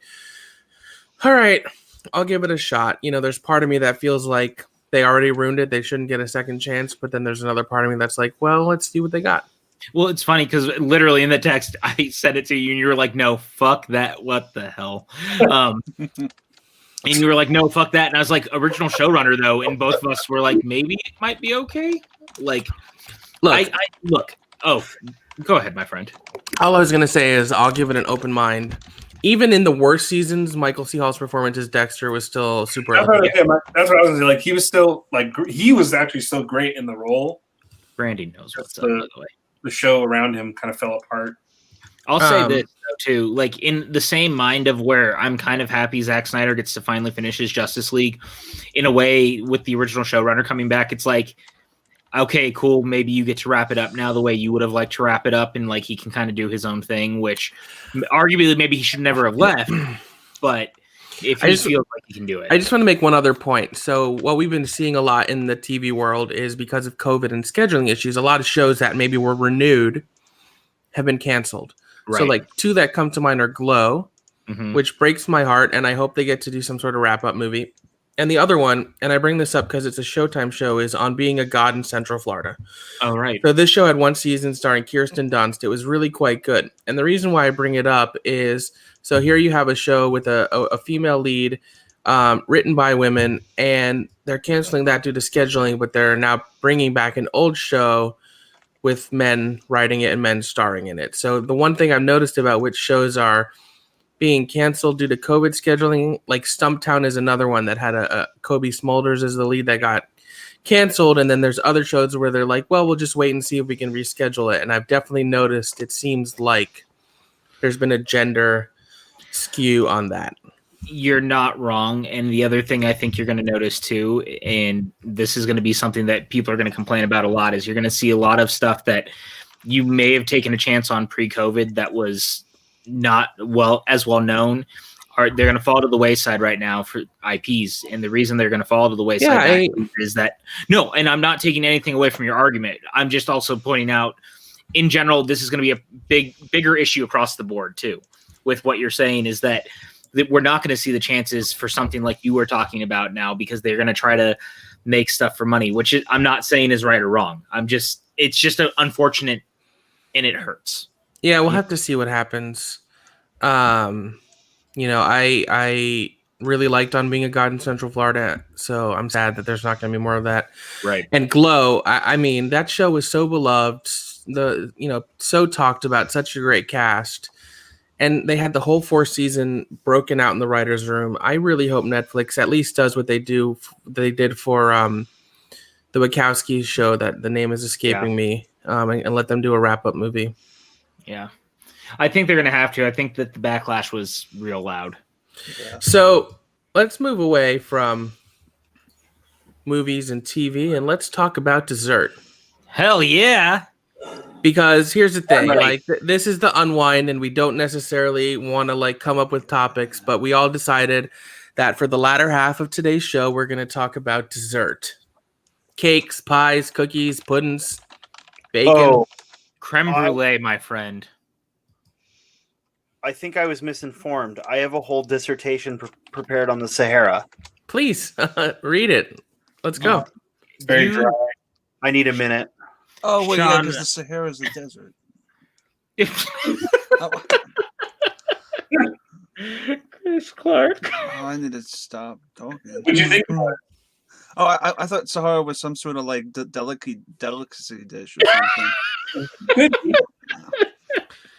all right, I'll give it a shot. There's part of me that feels like they already ruined it. They shouldn't get a second chance. But then there's another part of me that's like, well, let's see what they got. Well, it's funny because literally in the text, I said it to you and you were like, no, fuck that. What the hell? And you were like, no, fuck that. And I was like, original showrunner, though. And both of us were like, maybe it might be okay. Like, Look, look. Oh, go ahead, my friend. all I was going to say is I'll give it an open mind. Even in the worst seasons, Michael C. Hall's performance as Dexter was still super. That's what I was going to say. Like, he was still he was actually so great in the role. Brandy knows what's up, The- by the way. The show around him kind of fell apart. I'll say Um, this though, too, like in the same mind of where I'm kind of happy Zack Snyder gets to finally finish his Justice League. In a way, with the original showrunner coming back, it's like, okay, cool. Maybe you get to wrap it up now the way you would have liked to wrap it up, and like he can kind of do his own thing, which arguably maybe he should never have left. But if he feels like he can do it, I just want to make one other point. So what we've been seeing a lot in the TV world is because of COVID and scheduling issues, a lot of shows that maybe were renewed have been canceled. right. So like 2 that come to mind are Glow, Mhm. which breaks my heart, and I hope they get to do some sort of wrap-up movie. And the other one, and I bring this up because it's a Showtime show, is On Being a God in Central Florida. Oh, right. So this show had 1 season starring Kirsten Dunst. It was really quite good. And the reason why I bring it up is, so here you have a show with a female lead written by women, and they're canceling that due to scheduling, but they're now bringing back an old show with men writing it and men starring in it. So the one thing I've noticed about which shows are being canceled due to COVID scheduling. Like Stumptown is another one that had a Kobe Smulders as the lead that got canceled, and then there's other shows where they're like, well, we'll just wait and see if we can reschedule it. And I've definitely noticed it seems like there's been a gender skew on that. You're not wrong. And the other thing I think you're going to notice too, and this is going to be something that people are going to complain about a lot, is you're going to see a lot of stuff that you may have taken a chance on pre-COVID that was not as well known. They're going to fall to the wayside right now for IPs. And the reason they're going to fall to the wayside is that no, and I'm not taking anything away from your argument. I'm just also pointing out in general, this is going to be a bigger issue across the board too, with what you're saying is that we're not going to see the chances for something like you were talking about now, because they're going to try to make stuff for money, which I'm not saying is right or wrong. It's just unfortunate and it hurts. Yeah. We'll have to see what happens. You know, I really liked On Being a God in Central Florida, so I'm sad that there's not going to be more of that. Right. And Glow, I mean, that show was so beloved, so talked about, such a great cast, and they had the whole 4th season broken out in the writers' room. I really hope Netflix at least does what they did for the Wachowskis show that the name is escaping me, and let them do a wrap-up movie. Yeah. I think they're going to have to. I think that the backlash was real loud. Yeah. So let's move away from movies and TV and let's talk about dessert. Hell yeah. Because here's the thing, like this is the Unwind, and we don't necessarily want to like come up with topics, but we all decided that for the latter half of today's show, we're going to talk about dessert. Cakes, pies, cookies, puddings, bacon. Oh, Creme brulee, my friend. I think I was misinformed. I have a whole dissertation prepared on the Sahara. Please read it. Let's go. Very dry. I need a minute. Oh, well, yeah, Sean- because the Sahara is a desert. Chris Clark. Oh, I need to stop talking. What do you think about it? Oh, I thought Sahara was some sort of like delicacy dish or something.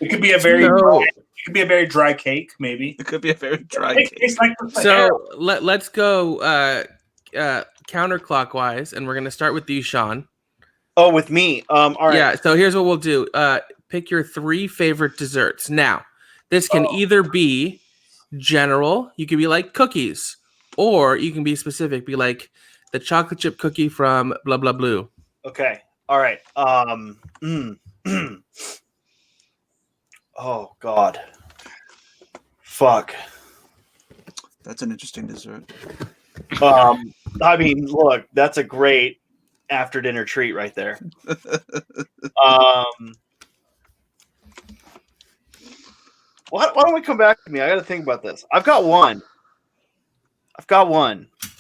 It could be a very dry, it could be a very dry cake, maybe. It could be a very dry It cake. tastes like the Sahara. So let's go counterclockwise, and we're going to start with you, Sean. Oh, with me. All right. Yeah, so here's what we'll do. Pick your 3 favorite desserts. Now, this can either be general, you can be like cookies, or you can be specific, be like the chocolate chip cookie from blah blah blue. Okay. All right. Oh God. Fuck. That's an interesting dessert. I mean, look, that's a great after dinner treat right there. Why don't we come back to me? I got to think about this. I've got one.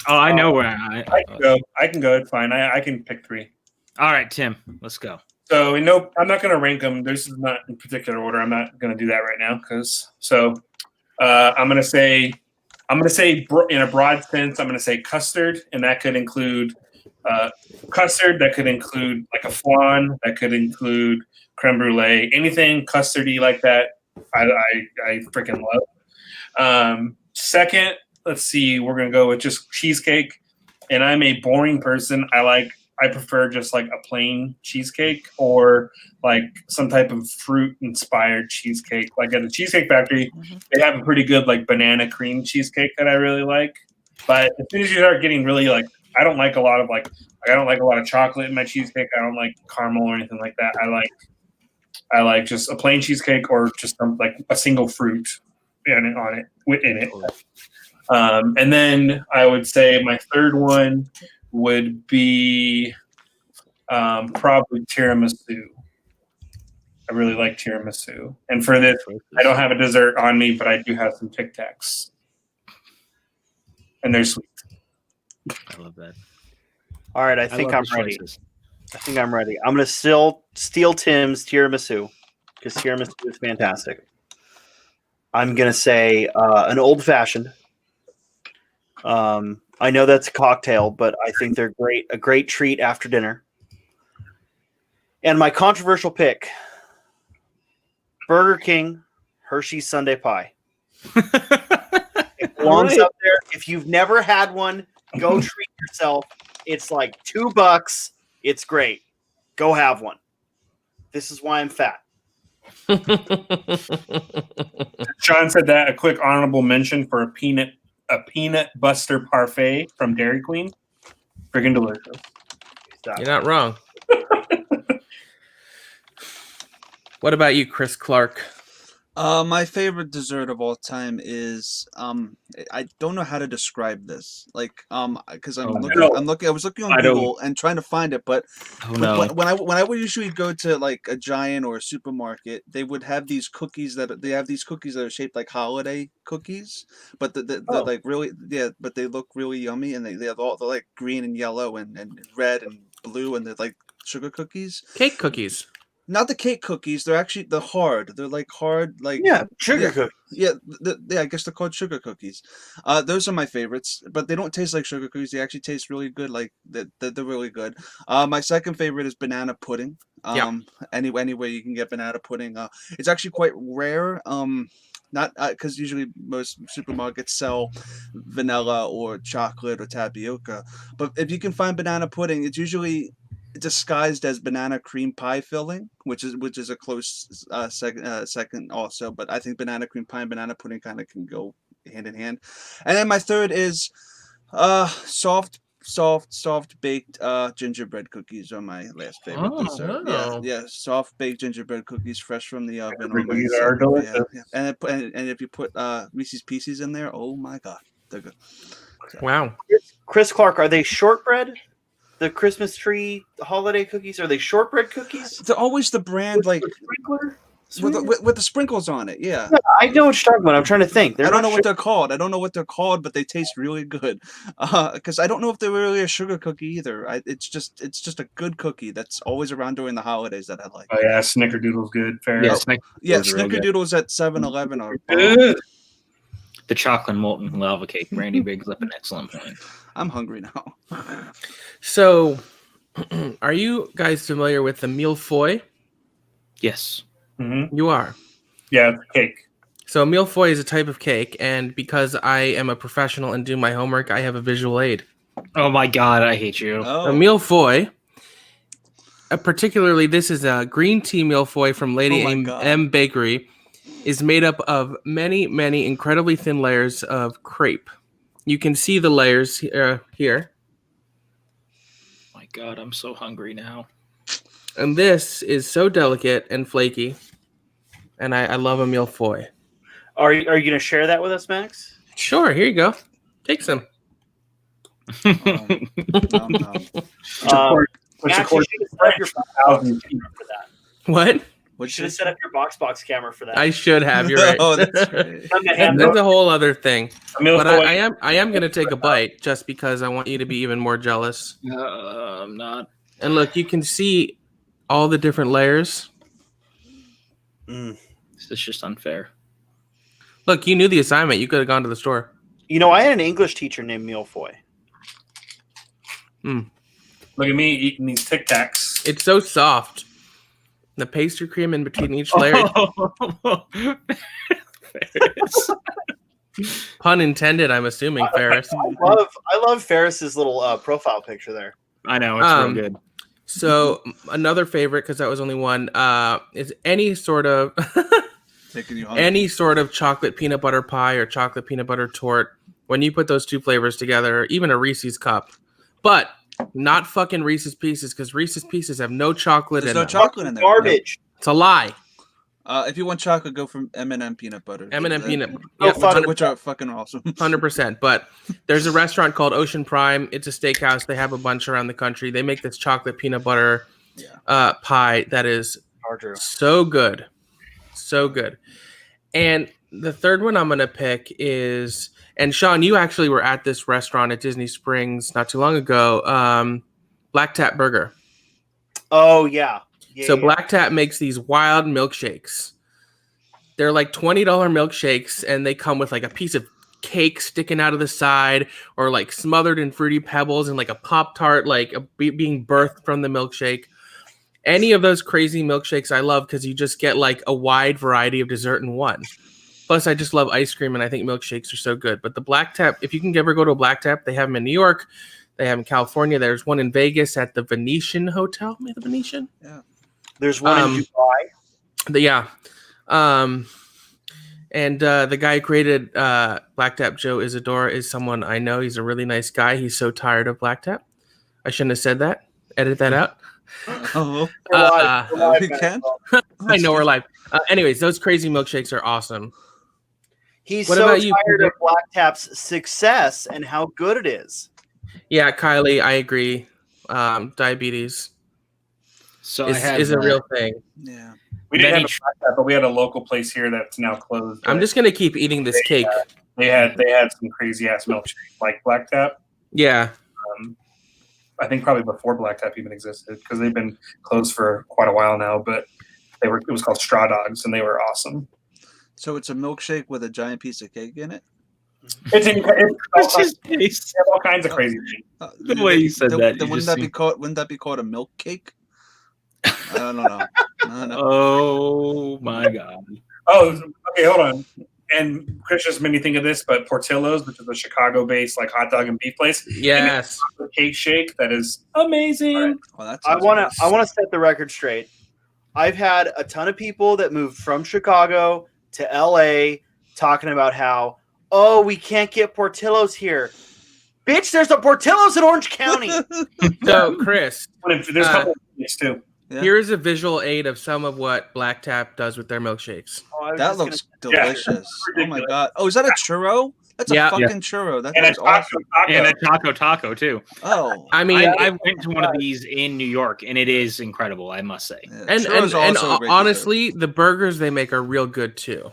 Oh, I know where I can go. It's fine. I can pick 3. All right, Tim, let's go. So I'm not going to rank them. This is not in particular order. I'm not going to do that right now I'm going to say in a broad sense, I'm going to say custard, and that could include custard. That could include like a flan. That could include creme brulee. Anything custardy like that, I freaking love. Second, let's see. We're going to go with just cheesecake, and I'm a boring person. I prefer just like a plain cheesecake or like some type of fruit inspired cheesecake. Like at the Cheesecake Factory, they have a pretty good like banana cream cheesecake that I really like. But as soon as you start getting really like, I don't like a lot of chocolate in my cheesecake. I don't like caramel or anything like that. I like just a plain cheesecake or just like a single fruit in it. And then I would say my third one would be probably tiramisu. I really like tiramisu. And for this, I don't have a dessert on me, but I do have some Tic Tacs. And they're sweet. I love that. All right, I think I'm ready. I'm going to still steal Tim's tiramisu because tiramisu is fantastic. I'm going to say an old-fashioned. I know that's a cocktail, but I think they're a great treat after dinner. And my controversial pick, Burger King Hershey's Sundae Pie. It belongs up there. If you've never had one, go treat yourself. It's like $2. It's great. Go have one. This is why I'm fat. Sean said that a quick honorable mention for a peanut buster parfait from Dairy Queen. Friggin' delicious. You're not wrong. What about you, Chris Clark? My favorite dessert of all time is I don't know how to describe this, like because I was looking on Google and trying to find it, but when I would usually go to like a Giant or a supermarket, they would have these cookies that are shaped like holiday cookies, but they're like really, but they look really yummy, and they're like green and yellow and red and blue, and they're like sugar cookies, Cake cookies. Not the cake cookies. They're actually hard. They're like hard, like sugar cookies. Yeah, I guess they're called sugar cookies. Those are my favorites, but they don't taste like sugar cookies. They actually taste really good. Like they're really good. My second favorite is banana pudding. Anywhere you can get banana pudding. It's actually quite rare. Not because usually most supermarkets sell vanilla or chocolate or tapioca, but if you can find banana pudding, it's usually disguised as banana cream pie filling, which is a close second also. But I think banana cream pie and banana pudding kind of can go hand in hand. And then my third is soft baked gingerbread cookies are my last favorite dessert. Yeah, soft baked gingerbread cookies fresh from the oven. Cookies are delicious. Yeah. And if you put Reese's Pieces in there, oh my god, they're good. So. Wow. Chris Clark, are they shortbread? The Christmas tree holiday cookies, are they shortbread cookies? They're always the brand with the sprinkles on it. Yeah, I know what you're talking about. I'm trying to think. I don't know what they're called. But they taste really good. Because I don't know if they're really a sugar cookie either. It's just a good cookie that's always around during the holidays that I like. Oh yeah, Snickerdoodle's good. Fair. Yeah, Snickerdoodles at 7-Eleven are good. The chocolate molten lava cake. Randy brings up an excellent point. I'm hungry now. So, are you guys familiar with the millefeuille? Yes. Mm-hmm. You are. Yeah, cake. So millefeuille is a type of cake, and because I am a professional and do my homework, I have a visual aid. Oh my god, I hate you. Oh. A millefeuille, particularly this is a green tea millefeuille from Lady M Bakery, is made up of many, many incredibly thin layers of crepe. You can see the layers here. My god, I'm so hungry now. And this is so delicate and flaky, and I love a millefeuille. Are you going to share that with us, Max? Sure, here you go. Take some. Max, you should have set up your camera for that. What? You should have set up your box camera for that. I should have. You're right. Oh, that's right. That's a whole other thing. But I am going to take a bite just because I want you to be even more jealous. I'm not. And look, you can see all the different layers. This is just unfair. Look, you knew the assignment. You could have gone to the store. You know, I had an English teacher named millefeuille. Look at me eating these Tic Tacs. It's so soft. The pastry cream in between each layer. Pun intended, I'm assuming, Ferris. I love Ferris's little profile picture there. I know, it's real good. So another favorite, because that was only one, is any sort of chocolate peanut butter pie or chocolate peanut butter torte. When you put those two flavors together, even a Reese's cup, but not fucking Reese's Pieces, because Reese's Pieces have no chocolate in them. There's no chocolate in there. Garbage. It's a lie. If you want chocolate, go for M&M peanut butter. M&M peanut, which are fucking awesome. 100%. But there's a restaurant called Ocean Prime. It's a steakhouse. They have a bunch around the country. They make this chocolate peanut butter pie that is so good, so good. And the third one I'm gonna pick is, and Sean, you actually were at this restaurant at Disney Springs not too long ago. Black Tap Burger. Oh yeah. So Black Tap makes these wild milkshakes. They're like $20 milkshakes, and they come with like a piece of cake sticking out of the side, or like smothered in Fruity Pebbles, and like a Pop-Tart like being birthed from the milkshake. Any of those crazy milkshakes I love, because you just get like a wide variety of dessert in one. Plus, I just love ice cream, and I think milkshakes are so good. But the Black Tap, if you can ever go to a Black Tap, they have them in New York. They have them in California. There's one in Vegas at the Venetian Hotel. Maybe the Venetian? Yeah. There's one in Dubai. Yeah. And the guy who created Black Tap, Joe Isadora, is someone I know. He's a really nice guy. He's so tired of Black Tap. I shouldn't have said that. Edit that out. Oh, We're we live, can. I know we're live. Anyways, those crazy milkshakes are awesome. He's What so about you, tired PJ? of Black Tap's success and how good it is. Yeah, Kylie, I agree. Diabetes So is a real thing. Yeah. We didn't Many have a Black Tap, but we had a local place here that's now closed. I'm just gonna keep eating this cake. They had some crazy ass milkshake like Black Tap. Yeah. I think probably before Black Tap even existed because they've been closed for quite a while now. But it was called Straw Dogs and they were awesome. So it's a milkshake with a giant piece of cake in it. It's just taste. all kinds of crazy things. The way you said that, Then you wouldn't just that be called a milk cake? I don't know. I don't know. Oh my god. Oh, okay, hold on. And Chris just made me think of this, but Portillo's, which is a Chicago-based like hot dog and beef place, Yes. a cake shake that is amazing. All right. Well, that I sounds want nice. to set the record straight. I've had a ton of people that moved from Chicago to LA talking about how, oh, we can't get Portillo's here. Bitch, there's a Portillo's in Orange County. So, Chris, There's a couple of things too. Yeah. here's a visual aid of some of what Black Tap does with their milkshakes. Oh, I was That just looks Yeah. delicious. Oh my Ridiculous. god. Oh, is that a churro? That's a Yeah. fucking churro. That And a looks taco, awesome. And a taco too. Oh. I mean, I went to one of these in New York, and it is incredible, I must say. Yeah, and churro's also a great honestly, the burgers they make are real good too. dessert.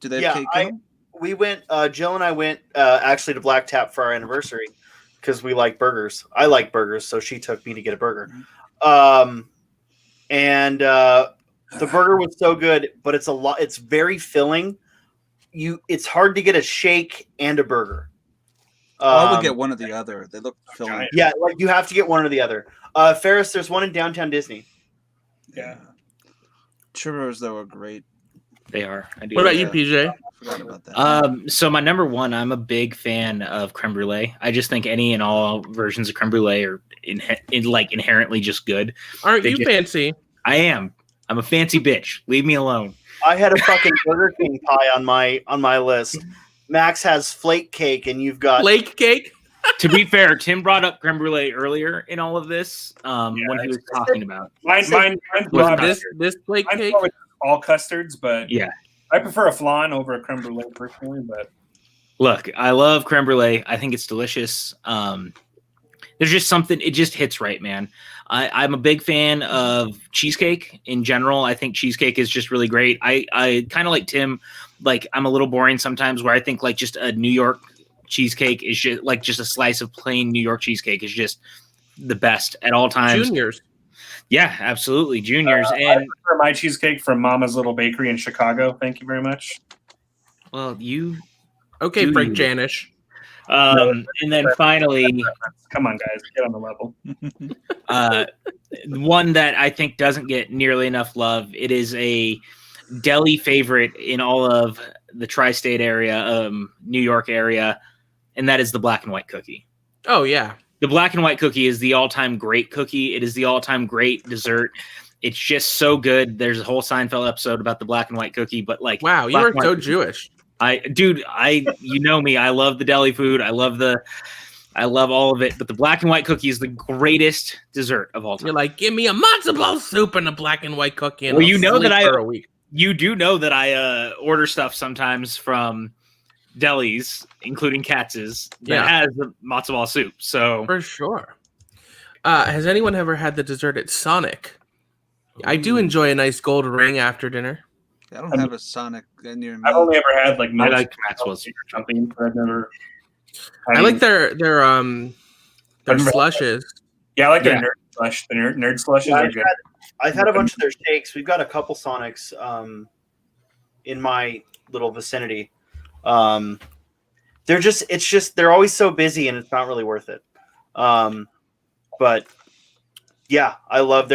Do they have Yeah, cake in them? we went, Jill and I went actually to Black Tap for our anniversary because we like burgers. I like burgers, so she took me to get a burger. And the burger was so good, but it's very filling. It's hard to get a shake and a burger. I would get one or the other. They look filling. Yeah, like you have to get one or the other. Ferris, there's one in downtown Disney. Yeah. Churros though are great. They are. I do. What about you, Yeah. PJ? I forgot about that. So my number one, I'm a big fan of creme brulee. I just think any and all versions of creme brulee are inherently just good. Aren't They you just- fancy? I am. I'm a fancy bitch. Leave me alone. I had a fucking Burger King pie on my list. Max has flake cake, and you've got Lake cake? To be fair, Tim brought up creme brulee earlier in all of this when he was talking about. Mine's Was probably this flake mine's cake? probably all custards, but Yeah. I prefer a flan over a creme brulee personally. But Look, I love creme brulee. I think it's delicious. There's just something, it just hits right, man. I'm a big fan of cheesecake in general. I think cheesecake is just really great. I kind of like Tim, like I'm a little boring sometimes where I think like just a New York cheesecake is just like just a slice of plain New York cheesecake is just the best at all times. Juniors. Yeah, absolutely. Juniors. I And prefer my cheesecake from Mama's Little Bakery in Chicago. Thank you very much. well, you, Okay, Dude. Frank Janish. and then finally, Come on, guys, get on the level. one that I think doesn't get nearly enough love. It is a deli favorite in all of the tri-state area, New York area, and that is the black and white cookie. Oh yeah. The black and white cookie is the all-time great cookie. It is the all-time great dessert. It's just so good. There's a whole Seinfeld episode about the black and white cookie, but like, Wow, you black are and white so cookie- Jewish. you know me. I love the deli food. I love all of it. But the black and white cookie is the greatest dessert of all time. You're like, give me a matzo ball soup and a black and white cookie. And Well, I'll you know sleep that for a week. You do know that I order stuff sometimes from delis, including Katz's, that Yeah. has the matzo ball soup. So For sure. Has anyone ever had the dessert at Sonic? I do enjoy a nice gold ring after dinner. I don't have a Sonic near me. I've only ever had like I milk like Maxwell's. or something, but I've never. I like their I've never- slushes. Yeah, I like their Yeah. nerd slush. The nerd slushes Yeah, are good. I've had a bunch of their shakes. We've got a couple Sonics in my little vicinity. They're always so busy and it's not really worth it. But yeah, I love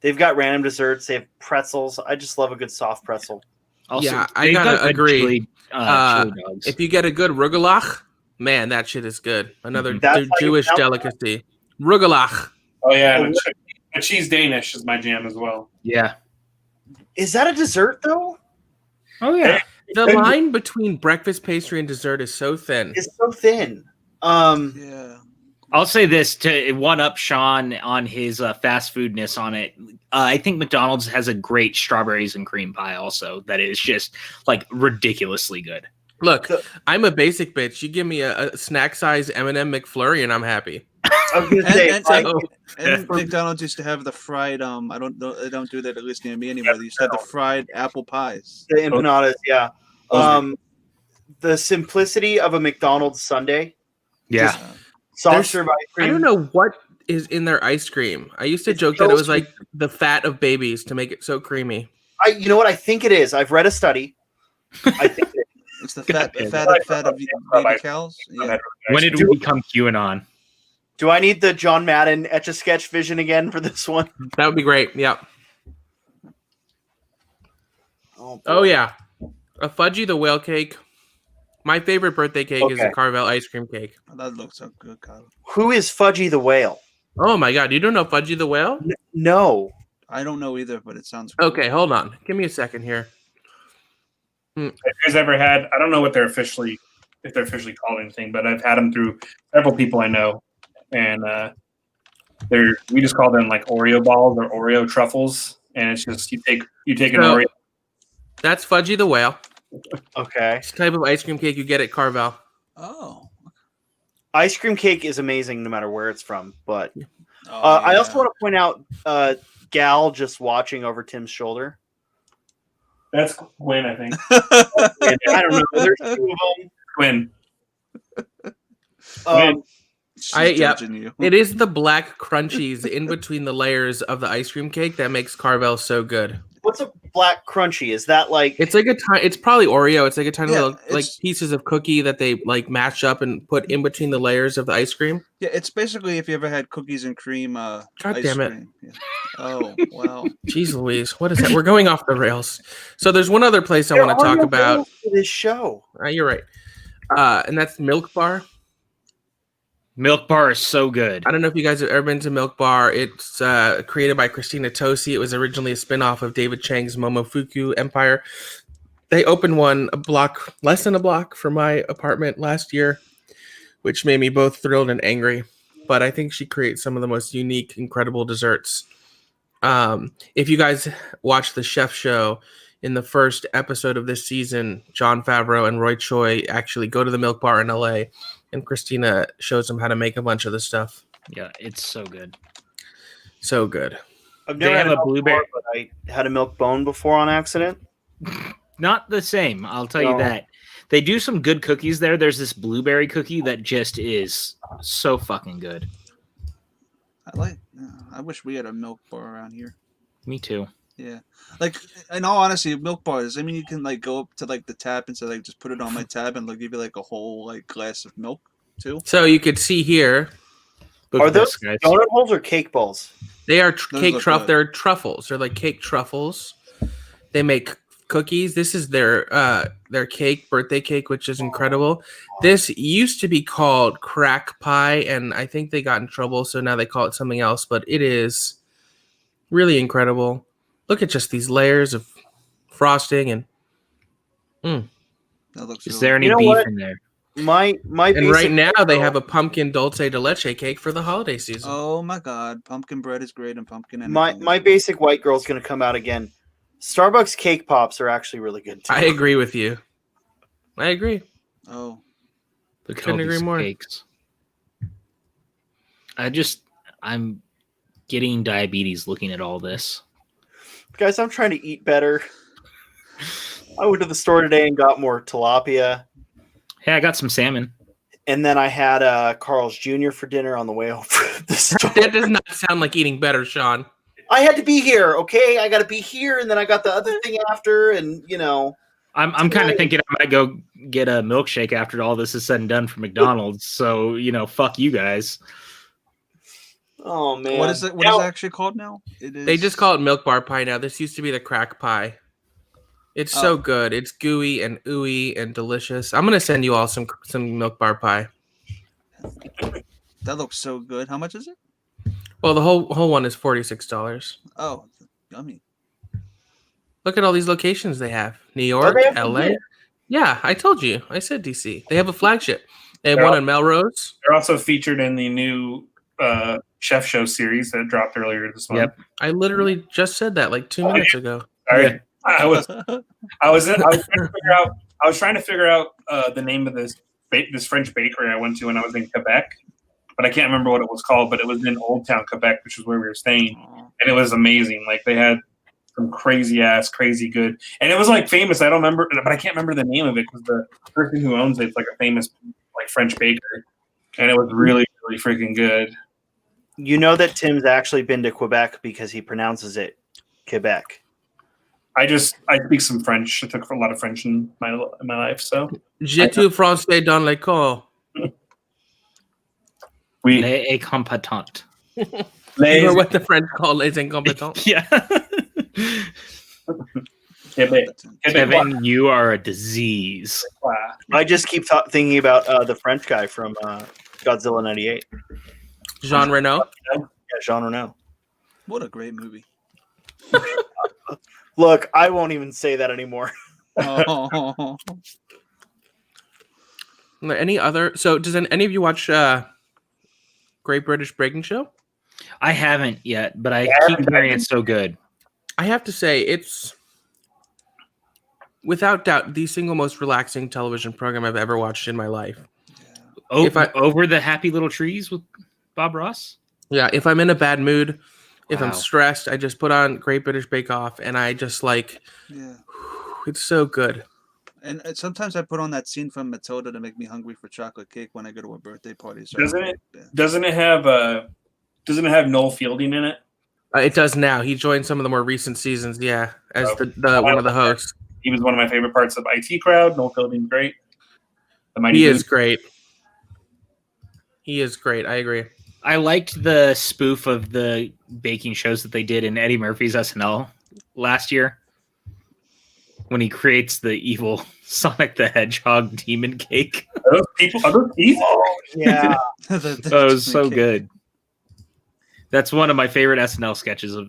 they've got random desserts. They have pretzels. I just love a good soft pretzel. Also, Yeah, I they've got gotta good agree. chili dogs. If you get a good rugelach, man, that shit is good. Another Mhm. That's how you Jewish pronounce delicacy. Rugelach. Oh yeah, Oh, and a cheese Danish is my jam as well. Yeah. Is that a dessert though? Oh yeah. The line between breakfast pastry and dessert is so thin. It's so thin. Yeah. I'll say this to one up Sean on his fast foodness on it. I think McDonald's has a great strawberries and cream pie also that is just like ridiculously good. Look, I'm a basic bitch. You give me a snack size M&M McFlurry and I'm happy. I was gonna say, And McDonald's used to have the fried. I don't know. They don't do that at least near me anymore. They used to have the fried apple pies. the empanadas, yeah. The simplicity of a McDonald's sundae. Yeah. Soft serve ice cream. I don't know what is in their ice cream. I used to joke that it was like the fat of babies to make it so creamy. You know what? I think it is. I've read a study. I think it is. It's the fat of baby cows. Yeah. When did we become QAnon? Do I need the John Madden Etch-a-Sketch vision again for this one? That would be great. Yeah. Oh, Yeah. A Fudgy the Whale cake. My favorite birthday cake is a Carvel ice cream cake. That looks so good, Kyle. Who is Fudgy the Whale? Oh my god, you don't know Fudgy the Whale? No. I don't know either, but it sounds cool. Okay, hold on. Give me a second here. Have you guys ever had? I don't know what they're officially called anything, but I've had them through several people I know, and we just call them like Oreo balls or Oreo truffles, and it's just you take an Oreo. That's Fudgy the Whale. Okay. It's the type of ice cream cake you get at Carvel. Oh. Ice cream cake is amazing no matter where it's from, but Oh, I also want to point out Gal just watching over Tim's shoulder. That's Gwen, I think. I don't know. There's two of them. Gwen. She's judging you. It is the black crunchies in between the layers of the ice cream cake that makes Carvel so good. What's a black crunchy? Is that like It's like it's probably Oreo. It's like a tiny little like it's- pieces of cookie that they like mash up and put in between the layers of the ice cream. Yeah, it's basically if you ever had cookies and cream. God damn it. Cream. Yeah. Oh wow. Jeez Louise, what is that? We're going off the rails. So there's one other place I There want to are talk no about. rules for this show? You're right. And that's Milk Bar. Milk Bar is so good. I don't know if you guys have ever been to Milk Bar. It's created by Christina Tosi. It was originally a spin-off of David Chang's Momofuku Empire. They opened one less than a block from my apartment last year, which made me both thrilled and angry. But I think she creates some of the most unique, incredible desserts. If you guys watch the Chef Show, in the first episode of this season, Jon Favreau and Roy Choi actually go to the Milk Bar in LA, and Christina shows them how to make a bunch of the stuff. Yeah, it's so good. So good. I've They never have had a blueberry. Bar, but I had a milk bone before on accident. Not the same, I'll tell you No. that. They do some good cookies there. There's this blueberry cookie that just is so fucking good. I wish we had a milk bar around here. Me too. Yeah, like in all honesty, milk bars. I mean, you can like go up to like the tap and say like, just put it on my tab, and they'll give you like a whole like glass of milk too. So you could see here, Look Are at this, those guys. donut holes or cake balls? they are Those cake look truffle. good. They're truffles. They're like cake truffles. They make cookies. This is their cake, birthday cake, which is incredible. This used to be called crack pie, and I think they got in trouble, so now they call it something else. But it is really incredible. Look at just these layers of frosting, and That looks. Is really there any You know beef what? in there? My and right basic- now they have a pumpkin dulce de leche cake for the holiday season. Oh my god, pumpkin bread is great, and pumpkin. my anything is my good. basic white girl's gonna come out again. Starbucks cake pops are actually really good too. I agree with you. I agree. Oh, Look at Couldn't all agree these more. cakes. I'm getting diabetes looking at all this. Guys, I'm trying to eat better. I went to the store today and got more tilapia, Hey, I got some salmon. and then I had Carl's Jr. for dinner on the way home from the store. That does not sound like eating better, Sean. I had to be here, okay? I got to be here, and then I got the other thing after, and I'm kind of thinking I might go get a milkshake after all this is said and done from McDonald's. So fuck you guys. oh man, what is it? What Now- is it actually called now? It is. They just call it milk bar pie now. This used to be the crack pie. It's so good. It's gooey and ooey and delicious. I'm gonna send you all some milk bar pie. That looks so good. How much is it? Well, the whole one is $46. Oh, yummy. Look at all these locations they have. New Oh, York, they have LA. some. Yeah, I told you. I said DC. They have a flagship. They have They're one all- in Melrose. They're also featured in the new Chef Show series that dropped earlier this month. Yep. I literally just said that like 2 minutes ago. Sorry. Yeah. I was trying to figure out the name of this French bakery I went to when I was in Quebec, but I can't remember what it was called. But it was in Old Town, Quebec, which is where we were staying, and it was amazing. Like they had some crazy good, and it was like famous. I don't remember, but I can't remember the name of it because the person who owns it's like a famous like French baker, and it was really freaking good. You know that Tim's actually been to Quebec because he pronounces it Quebec. I speak some French. I took a lot of French in my life, so Je suis français dans l'école. we Les incompetents. Or what the French call les incompetents. Yeah. Kevin, you are a disease. I just keep thinking about the French guy from Godzilla '98. Jean Reno. Yeah, Jean Reno. What a great movie. Look, I won't even say that anymore. Oh. Any other? So, does any of you watch Great British Baking Show? I haven't yet, but I keep hearing it's so good. I have to say, it's without doubt the single most relaxing television program I've ever watched in my life. Over the Happy Little Trees with Bob Ross? Yeah, if I'm in a bad mood, if I'm Wow. stressed, I just put on Great British Bake Off, and I just like, Yeah. it's so good. And sometimes I put on that scene from Matilda to make me hungry for chocolate cake when I go to a birthday party. So Doesn't it have Noel Fielding in it? It does now. He joined some of the more recent seasons, yeah, as the one of the hosts. He was one of my favorite parts of IT Crowd. Noel Fielding's great. He is great. He is great. I agree. I liked the spoof of the baking shows that they did in Eddie Murphy's SNL last year when he creates the evil Sonic the Hedgehog demon cake. Are those people? Oh, yeah. That was so good. That's one of my favorite SNL sketches of.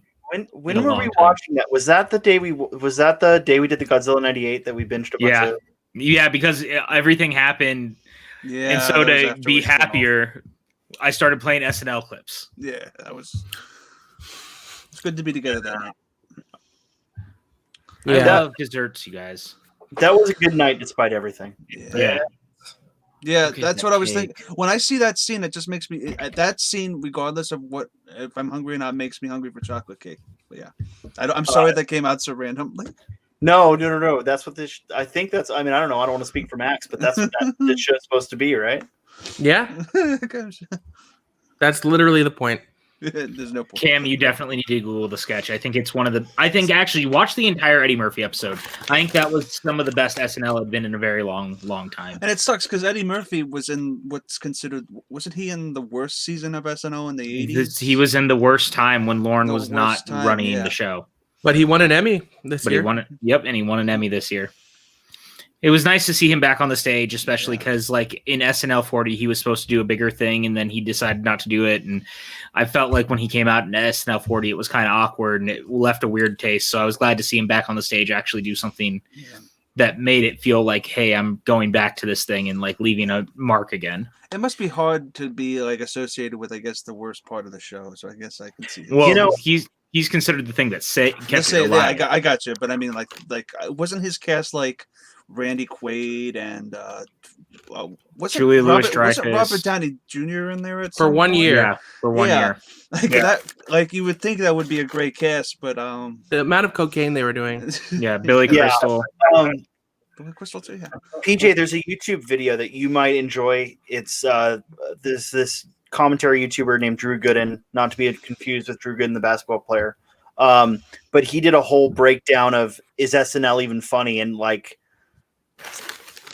When were we watching that? Was that the day we did the Godzilla '98 that we binged a bunch of? Yeah, because everything happened. Yeah. And so to be happier, I started playing SNL clips. Yeah, it's good to be together that night. I love desserts, you guys. That was a good night despite everything. Yeah. Yeah, Look at that's that what I was cake. thinking. When I see that scene, it just makes me that scene, regardless of what, if I'm hungry or not, makes me hungry for chocolate cake. But yeah, I'm sorry that came out so randomly. No. That's what this. I think that's. I mean, I don't know. I don't want to speak for Max, but that's what this show's supposed to be, right? Yeah, that's literally the point. There's no point. Cam, you definitely need to Google the sketch. I think it's one of the. I think actually watch the entire Eddie Murphy episode. I think that was some of the best SNL had been in a very long time. And it sucks because Eddie Murphy was in what's considered, wasn't he in the worst season of SNL in the 80s? He was in the worst time when Lauren The was not worst time, running yeah. the show. But he won an Emmy this But year. he won it. Yep, and he won an Emmy this year. It was nice to see him back on the stage, especially because, like, in SNL 40, he was supposed to do a bigger thing, and then he decided not to do it. And I felt like when he came out in SNL 40, it was kind of awkward, and it left a weird taste. So I was glad to see him back on the stage, actually do something that made it feel like, hey, I'm going back to this thing and, like, leaving a mark again. It must be hard to be, like, associated with, I guess, the worst part of the show. So I guess I can see it. Well, he's considered the thing that kept it alive. I got you. But I mean, like, wasn't his cast, like, Randy Quaid and Julia Louis-Dreyfus. Wasn't Robert Downey Jr. in there For 1 year? Yeah, for 1 year. Like that, like you would think that would be a great cast, but The amount of cocaine they were doing. Yeah, Billy Crystal. Crystal too. Yeah. PJ, there's a YouTube video that you might enjoy. It's this commentary YouTuber named Drew Gooden, not to be confused with Drew Gooden, the basketball player. But he did a whole breakdown of is SNL even funny, and like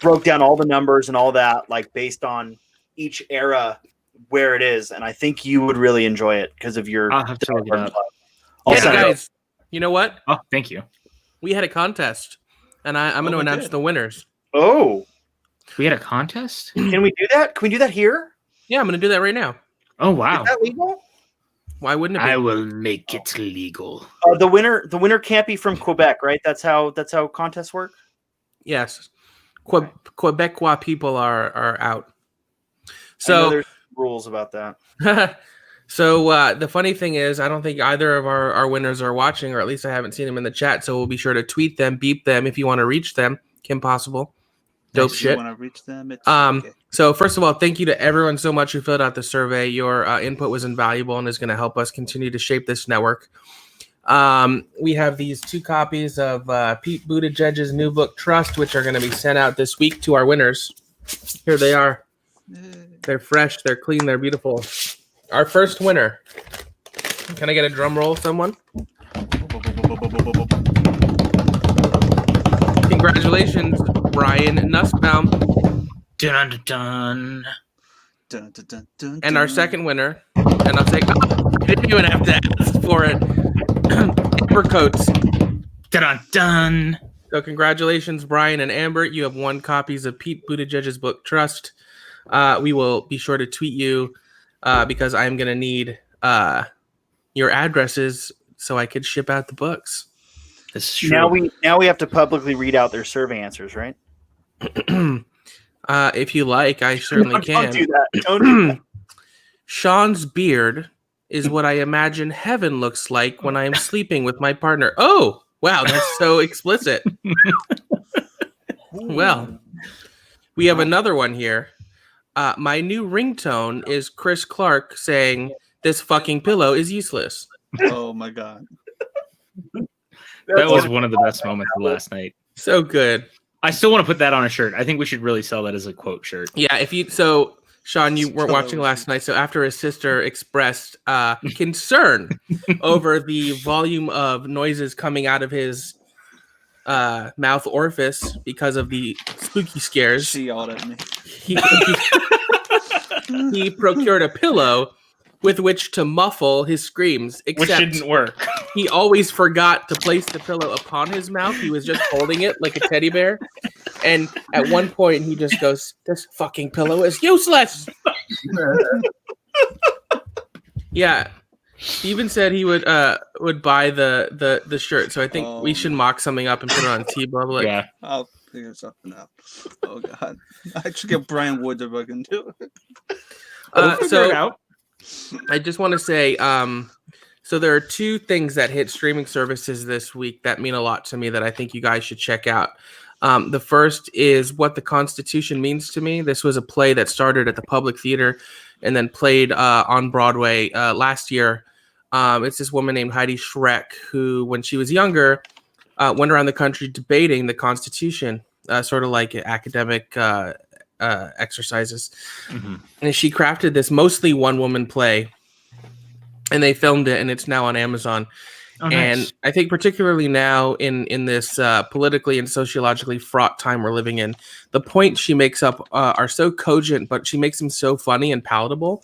broke down all the numbers and all that, like based on each era where it is. And I think you would really enjoy it because of your. I'll have to look it up. I'll Yeah, send it. guys, you know what? Oh, thank you. We had a contest and I'm going to we announce did. the winners. Oh, We had a contest. can we do that? Can we do that here? Yeah, I'm going to do that right now. Oh wow! Is that legal? Why wouldn't it be? I will make it legal. The winner can't be from Quebec, right? That's how contests work. Yes, Quebecois people are out. I know So there's rules about that. so the funny thing is, I don't think either of our winners are watching, or at least I haven't seen them in the chat. So we'll be sure to tweet them, beep them if you want to reach them. Kim Possible, dope If you shit. want to reach them, it's okay. So first of all, thank you to everyone so much who filled out the survey. Your input was invaluable and is going to help us continue to shape this network. We have these 2 copies of Pete Buttigieg's new book, Trust, which are going to be sent out this week to our winners. Here they are. They're fresh, they're clean, they're beautiful. Our first winner. Can I get a drum roll, someone? Congratulations, Brian Nussbaum. Dun dun dun. Dun, dun, dun, dun, And our dun. second winner, and I'll say, I didn't even have to ask for it. Amber Coates. Dun dun dun. So congratulations, Brian and Amber. You have 1 copies of Pete Buttigieg's book, Trust. We will be sure to tweet you because I'm going to need your addresses so I could ship out the books. This is true. Now we have to publicly read out their survey answers, right? If you like, I certainly can. Don't do that. Don't do that. Sean's beard is what I imagine heaven looks like when I am sleeping with my partner. Oh, wow, that's so explicit. Well, we have another one here. My new ringtone is Chris Clark saying, "This fucking pillow is useless." Oh my god. That was one of the best moments of last night. So good. I still want to put that on a shirt. I think we should really sell that as a quote shirt. Yeah, so Sean, you weren't watching last night. So after his sister expressed concern over the volume of noises coming out of his mouth orifice because of the spooky scares, She yelled at me. he procured a pillow with which to muffle his screams, Which except didn't work. he always forgot to place the pillow upon his mouth. He was just holding it like a teddy bear. And at one point, he just goes, "This fucking pillow is useless." Yeah. He even said he would buy the shirt. So I think we should mock something up and put it on T-Public. Yeah. I'll figure something out. Oh god. I should get Brian Wood to fucking do it. We'll figure it out. I just want to say, so there are 2 things that hit streaming services this week that mean a lot to me that I think you guys should check out. The first is What the Constitution Means to Me. This was a play that started at the Public Theater and then played on Broadway last year. It's this woman named Heidi Schreck who, when she was younger, went around the country debating the Constitution, sort of like academic exercises. Mm-hmm. And she crafted this mostly one-woman play, and they filmed it, and it's now on Amazon. Oh, nice. And I think particularly now in this politically and sociologically fraught time we're living in, the points she makes up are so cogent, but she makes them so funny and palatable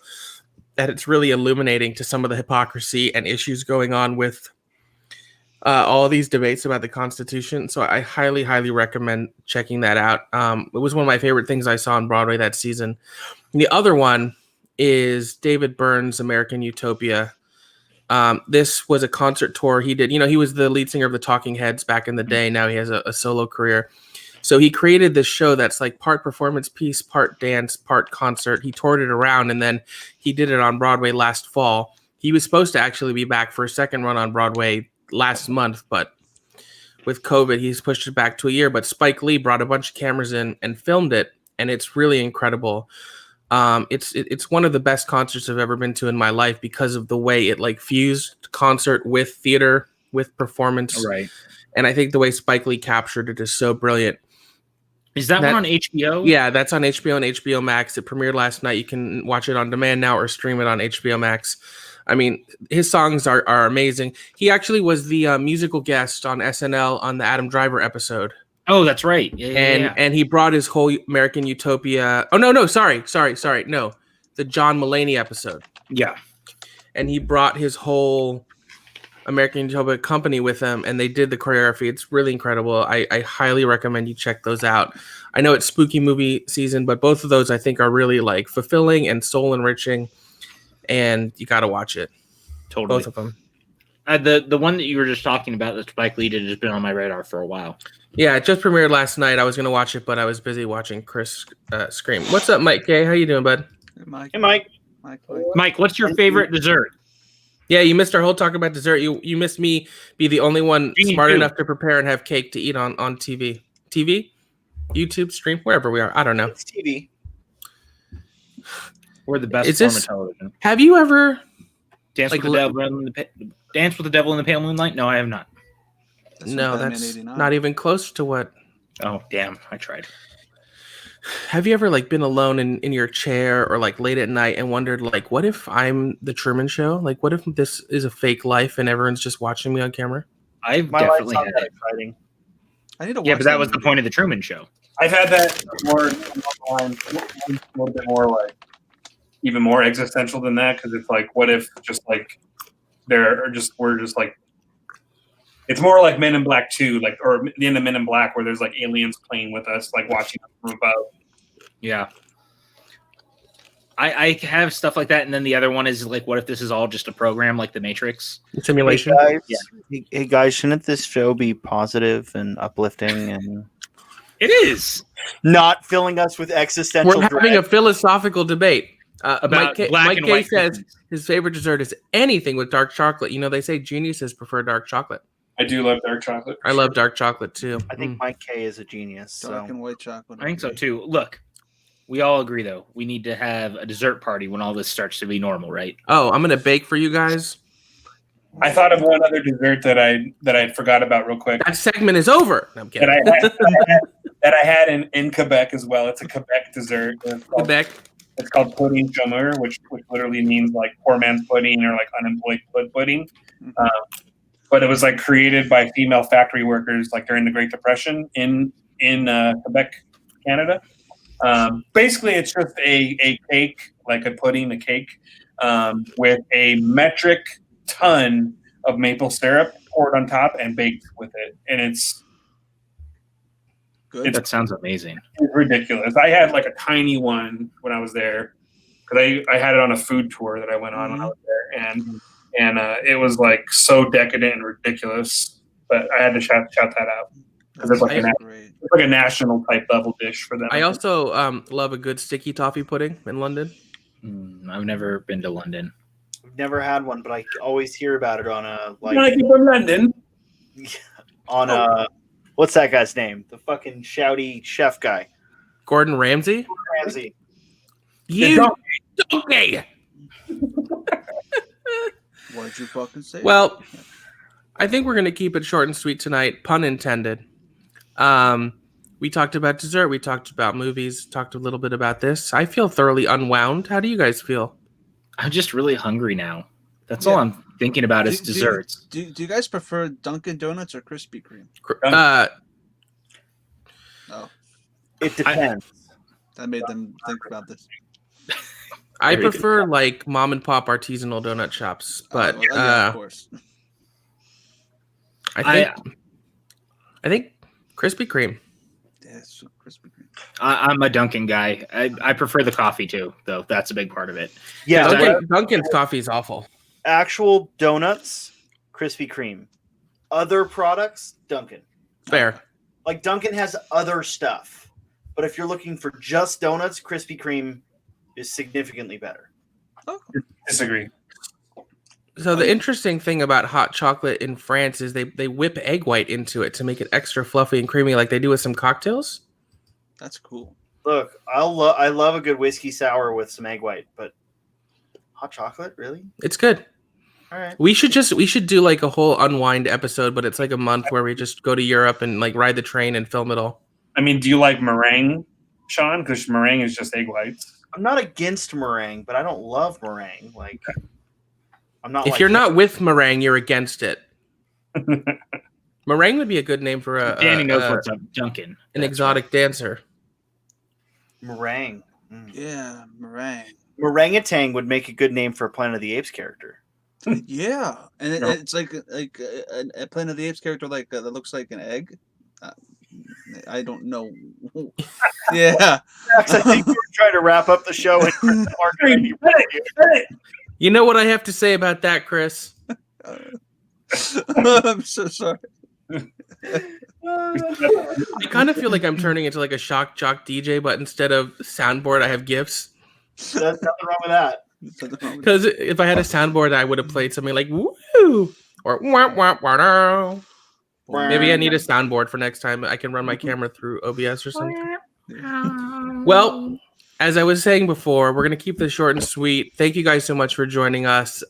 that it's really illuminating to some of the hypocrisy and issues going on with all of these debates about the Constitution. So I highly, highly recommend checking that out. It was one of my favorite things I saw on Broadway that season. And the other one is David Byrne's American Utopia. This was a concert tour he did. You know, he was the lead singer of the Talking Heads back in the day. Now he has a solo career. So he created this show that's like part performance piece, part dance, part concert. He toured it around, and then he did it on Broadway last fall. He was supposed to actually be back for a second run on Broadway last month, but with COVID, he's pushed it back to a year. But Spike Lee brought a bunch of cameras in and filmed it, and it's really incredible. It's one of the best concerts I've ever been to in my life because of the way it like fused concert with theater, with performance. Right. And I think the way Spike Lee captured it is so brilliant. Is that one on HBO? Yeah, that's on HBO and HBO Max. It premiered last night. You can watch it on demand now or stream it on HBO Max. I mean, his songs are amazing. He actually was the musical guest on SNL on the Adam Driver episode. Oh, that's right. Yeah, and he brought his whole American Utopia. Oh, no, sorry. No, the John Mulaney episode. Yeah. And he brought his whole American Utopia Company with them, and they did the choreography. It's really incredible. I highly recommend you check those out. I know it's spooky movie season, but both of those I think are really like fulfilling and soul enriching, and you got to watch it. Totally. Both of them. The one that you were just talking about, that Spike Lee did, has been on my radar for a while. Yeah, it just premiered last night. I was going to watch it, but I was busy watching Chris scream. What's up, Mike K? How you doing, bud? Hey, Mike. Hey, Mike. Mike, what's your favorite dessert? Yeah, you missed our whole talk about dessert. You missed me be the only one Me smart too. enough to prepare and have cake to eat on TV. TV? YouTube, stream, wherever we are. I don't know. It's TV. We're the best Is form this- of television. Have you ever... Dance like, with the devil in the Dance with the Devil in the Pale Moonlight? No, I have not. That's No, from Batman that's 89. not even close to what... Oh, damn. I tried. Have you ever like been alone in your chair or like late at night and wondered like, what if I'm the Truman Show? Like, what if this is a fake life and everyone's just watching me on camber? I've My definitely life's had not that it. exciting. I need to watch Yeah, but that was the movie. point of the Truman Show. I've had that more a little bit more like even more existential than that, because it's like, what if just like we're just like, it's more like Men in Black 2, like, or the end of Men in Black, where there's like aliens playing with us, like watching us from above. Yeah. I have stuff like that, and then the other one is like, what if this is all just a program like The Matrix? Simulation. Hey guys, shouldn't this show be positive and uplifting and It is not filling us with existential We're having a dread? philosophical debate. about Mike black and K white says cookies. his favorite dessert is anything with dark chocolate. You know, they say geniuses prefer dark chocolate. I do love dark chocolate. I love dark chocolate too. I think Mike K is a genius. Dark So and white chocolate. I think so too. Look, we all agree though. We need to have a dessert party when all this starts to be normal, right? Oh, I'm gonna bake for you guys. I thought of one other dessert that I forgot about real quick. That segment is over. No, I'm kidding. That I had in Quebec as well. It's a Quebec dessert. Quebec. It's called pudding chômeur, which literally means like poor man's pudding or like unemployed pudding. But it was like created by female factory workers like during the Great Depression in Quebec, Canada. Basically, it's just a cake, like a pudding, a cake, with a metric ton of maple syrup poured on top and baked with it, and it's Good. That sounds amazing. ridiculous. I had like a tiny one when I was there because I had it on a food tour that I went on when I was there, and it was like so decadent and ridiculous. But I had to shout that out because it's like Great. it's like a national type level dish for them. I also love a good sticky toffee pudding in London. I've never been to London. I've never had one, but I always hear about it on a like from London. what's that guy's name? The fucking shouty chef guy. Gordon Ramsay. Ramsay. You donkey. What did you fucking say? Well, I think we're gonna keep it short and sweet tonight, pun intended. We talked about dessert, we talked about movies, talked a little bit about this. I feel thoroughly unwound. How do you guys feel? I'm just really hungry now. That's all I'm thinking about is desserts. Do you guys prefer Dunkin' Donuts or Krispy Kreme? No, It depends. that made them think about this. I prefer like mom and pop artisanal donut shops, but Oh, yeah, of course. I think Krispy Kreme. Yeah, it's Krispy Kreme. I'm a Dunkin' guy. I prefer the coffee too, though. That's a big part of it. Yeah, Dunkin's coffee is awful. actual donuts, Krispy Kreme. Other products, Dunkin'. Fair. Like Dunkin' has other stuff, but if you're looking for just donuts, Krispy Kreme is significantly better. Disagree. So the interesting thing about hot chocolate in France is they whip egg white into it to make it extra fluffy and creamy, like they do with some cocktails. That's cool. Look, I love a good whiskey sour with some egg white, but hot chocolate, really? It's good. All right. We should do like a whole Unwind episode, but it's like a month where we just go to Europe and like ride the train and film it all. I mean, do you like meringue, Sean? Because meringue is just egg whites. I'm not against meringue, but I don't love meringue. Like, I'm not. If you're not with meringue, you're against it. Meringue would be a good name for Danny knows what's up, Dunkin'. an exotic dancer. meringue. Yeah, meringue. Meringatang would make a good name for a Planet of the Apes character. Yeah, and No. it's like a Planet of the Apes character that looks like an egg. Uh, I don't know. Yeah. Max, I think we're trying to wrap up the show. And Chris and Mark are gonna be You know what I have to say about that, Chris? I'm so sorry. I kind of feel like I'm turning into like a shock jock DJ, but instead of soundboard, I have GIFs. There's nothing wrong with that. Because if I had a soundboard, I would have played something like "woo" or "wah wah wah da." Maybe I need a soundboard for next time. I can run my camera through OBS or something. Well, as I was saying before, we're going to keep this short and sweet. Thank you guys so much for joining us.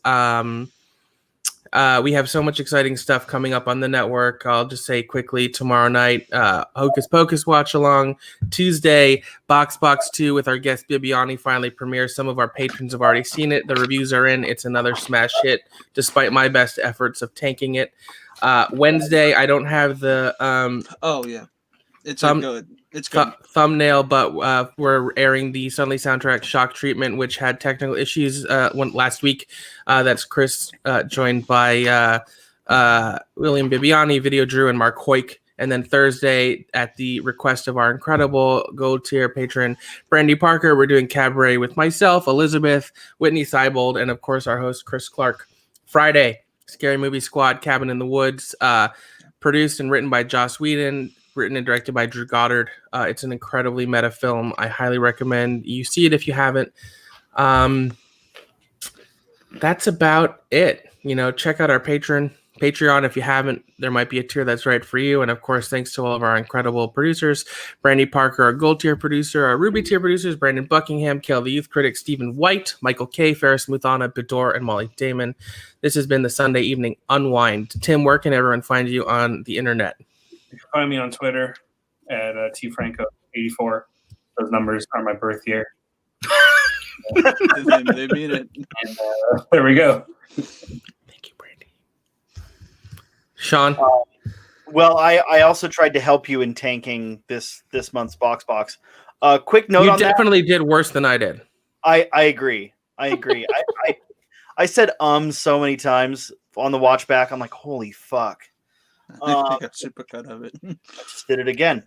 We have so much exciting stuff coming up on the network. I'll just say quickly, tomorrow night, Hocus Pocus watch along. Tuesday, Box 2 with our guest Bibiani finally premieres. Some of our patrons have already seen it. The reviews are in. It's another smash hit, despite my best efforts of tanking it. Wednesday, I don't have the Oh yeah, it's good. It's good. Thumbnail, but we're airing the Suddenly soundtrack Shock Treatment, which had technical issues last week. That's Chris, joined by William Bibiani, Video Drew, and Mark Hoyk. And then Thursday, at the request of our incredible gold tier patron, Brandy Parker, we're doing Cabaret with myself, Elizabeth, Whitney Seibold, and of course our host, Chris Clark. Friday, Scary Movie Squad, Cabin in the Woods, produced and written by Joss Whedon, written and directed by Drew Goddard. It's an incredibly meta film. I highly recommend you see it if you haven't. That's about it. Check out our Patreon if you haven't. There might be a tier that's right for you. And of course, thanks to all of our incredible producers, Brandy Parker, our gold tier producer, our ruby tier producers, Brandon Buckingham, Kel the Youth Critic, Stephen White, Michael K, Ferris Muthana, Bedore, and Molly Damon. This has been the Sunday Evening Unwind. Tim, where can everyone find you on the internet? You can find me on Twitter at tfranco84. Those numbers are my birth year. They mean it. And, there we go. Thank you, Brandy. Sean? Well, I also tried to help you in tanking this month's box. Quick note You on that. definitely did worse than I did. I agree. I said so many times on the watch back. I'm like, holy fuck. I got super cut of it. I just did it again.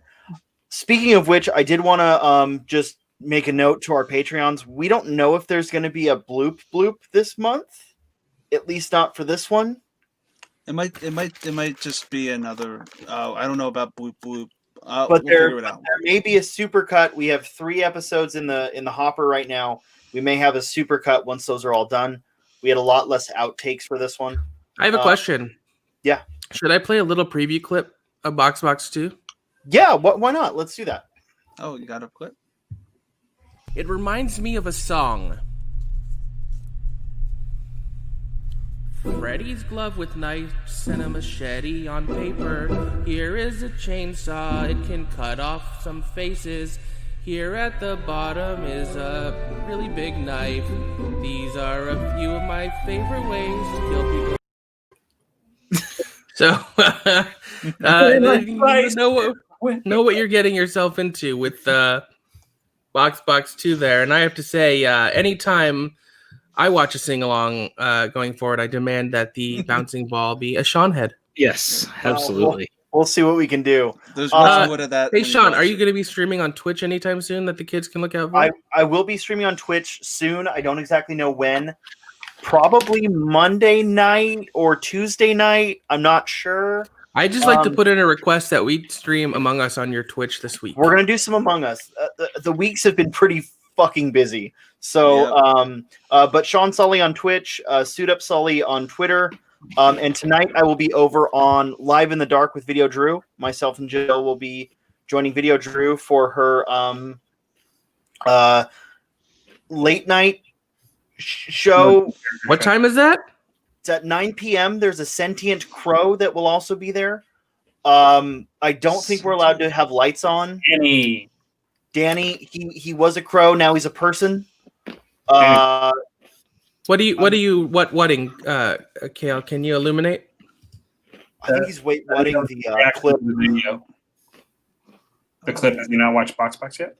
Speaking of which, I did want to just make a note to our Patreons. We don't know if there's going to be a bloop this month. At least not for this one. It might just be another. I don't know about bloop. But we'll there figure it out. may be a supercut. We have 3 episodes in the hopper right now. We may have a supercut once those are all done. We had a lot less outtakes for this one. I have a question. Yeah. Should I play a little preview clip of Box 2? Yeah, why not? Let's do that. Oh, you got a clip? It reminds me of a song. Freddy's glove with knives and a machete on paper. Here is a chainsaw, it can cut off some faces. Here at the bottom is a really big knife. These are a few of my favorite ways to kill people. So, you know what you're getting yourself into with Box 2 there. And I have to say, anytime I watch a sing-along going forward, I demand that the bouncing ball be a Sean head. Yes, absolutely. We'll see what we can do. There's much more to that. Hey, Sean, are you going to be streaming on Twitch anytime soon that the kids can look out for? I will be streaming on Twitch soon. I don't exactly know when. Probably Monday night or Tuesday night. I'm not sure. I just like to put in a request that we stream Among Us on your Twitch this week. We're going to do some Among Us. The weeks have been pretty fucking busy. So, but Sean Sully on Twitch, Suit Up Sully on Twitter. And tonight I will be over on Live in the Dark with Video Drew. Myself and Jill will be joining Video Drew for her late night show. What time is that? It's at 9 p.m. There's a sentient crow that will also be there. I don't think we're allowed to have lights on. Danny, he was a crow. Now he's a person. Whatting? Kale, can you illuminate? I think he's wetting the clip. The video. The clip. Have you not watched Box yet?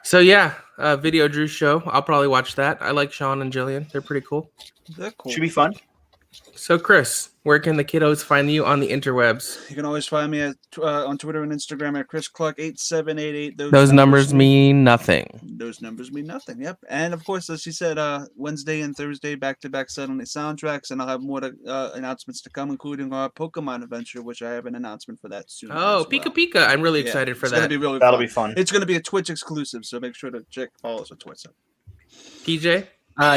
So yeah, Video Drew show. I'll probably watch that. I like Sean and Jillian. They're pretty cool. They're cool. Should be fun. So, Chris, where can the kiddos find you on the interwebs? You can always find me at on Twitter and Instagram at ChrisClark8788. Those numbers mean nothing. Those numbers mean nothing. Yep. And of course, as she said, Wednesday and Thursday back-to-back suddenly soundtracks, and I'll have more announcements to come, including our Pokemon adventure, which I have an announcement for that soon. Oh, Pika Pika! I'm really excited for it's that. Gonna be really That'll fun. be fun. It's going to be a Twitch exclusive, so make sure to follow us on Twitch. PJ.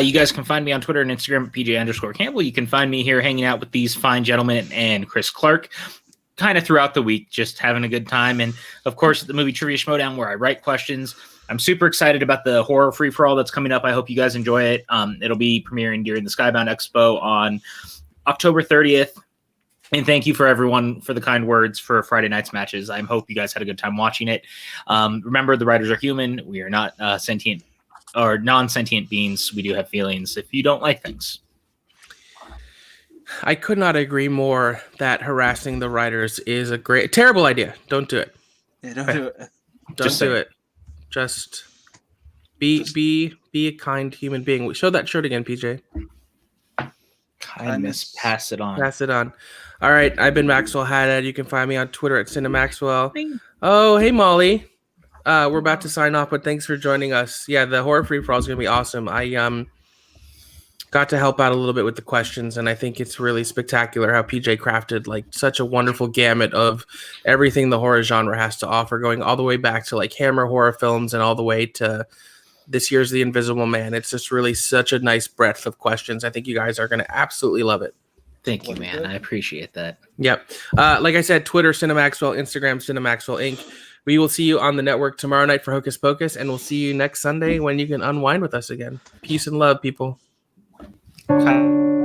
You guys can find me on Twitter and Instagram at PJ_Campbell. You can find me here hanging out with these fine gentlemen and Chris Clark kind of throughout the week, just having a good time. And of course, the movie Trivia Schmodown, where I write questions. I'm super excited about the horror free-for-all that's coming up. I hope you guys enjoy it. It'll be premiering during the Skybound Expo on October 30th. And thank you for everyone for the kind words for Friday night's matches. I hope you guys had a good time watching it. Remember, the writers are human. We are not sentient or non-sentient beings. We do have feelings if you don't like things. I could not agree more that harassing the writers is a terrible idea. Don't do it. Yeah, don't do it. Don't do it. Just be a kind human being. Show that shirt again, PJ. Kindness, pass it on. Pass it on. All right, I've been Maxwell Haddad. You can find me on Twitter at CinemaXwell. Oh, hey, Molly. We're about to sign off, but thanks for joining us. Yeah, the horror free for all is going to be awesome. I got to help out a little bit with the questions, and I think it's really spectacular how PJ crafted like such a wonderful gamut of everything the horror genre has to offer, going all the way back to like Hammer horror films and all the way to this year's The Invisible Man. It's just really such a nice breadth of questions. I think you guys are going to absolutely love it. Thank you, man. I appreciate that. Yep. Like I said, Twitter, CinemaXwell, Instagram, CinemaXwell Inc. We will see you on the network tomorrow night for Hocus Pocus, and we'll see you next Sunday when you can unwind with us again. Peace and love, people. Hi.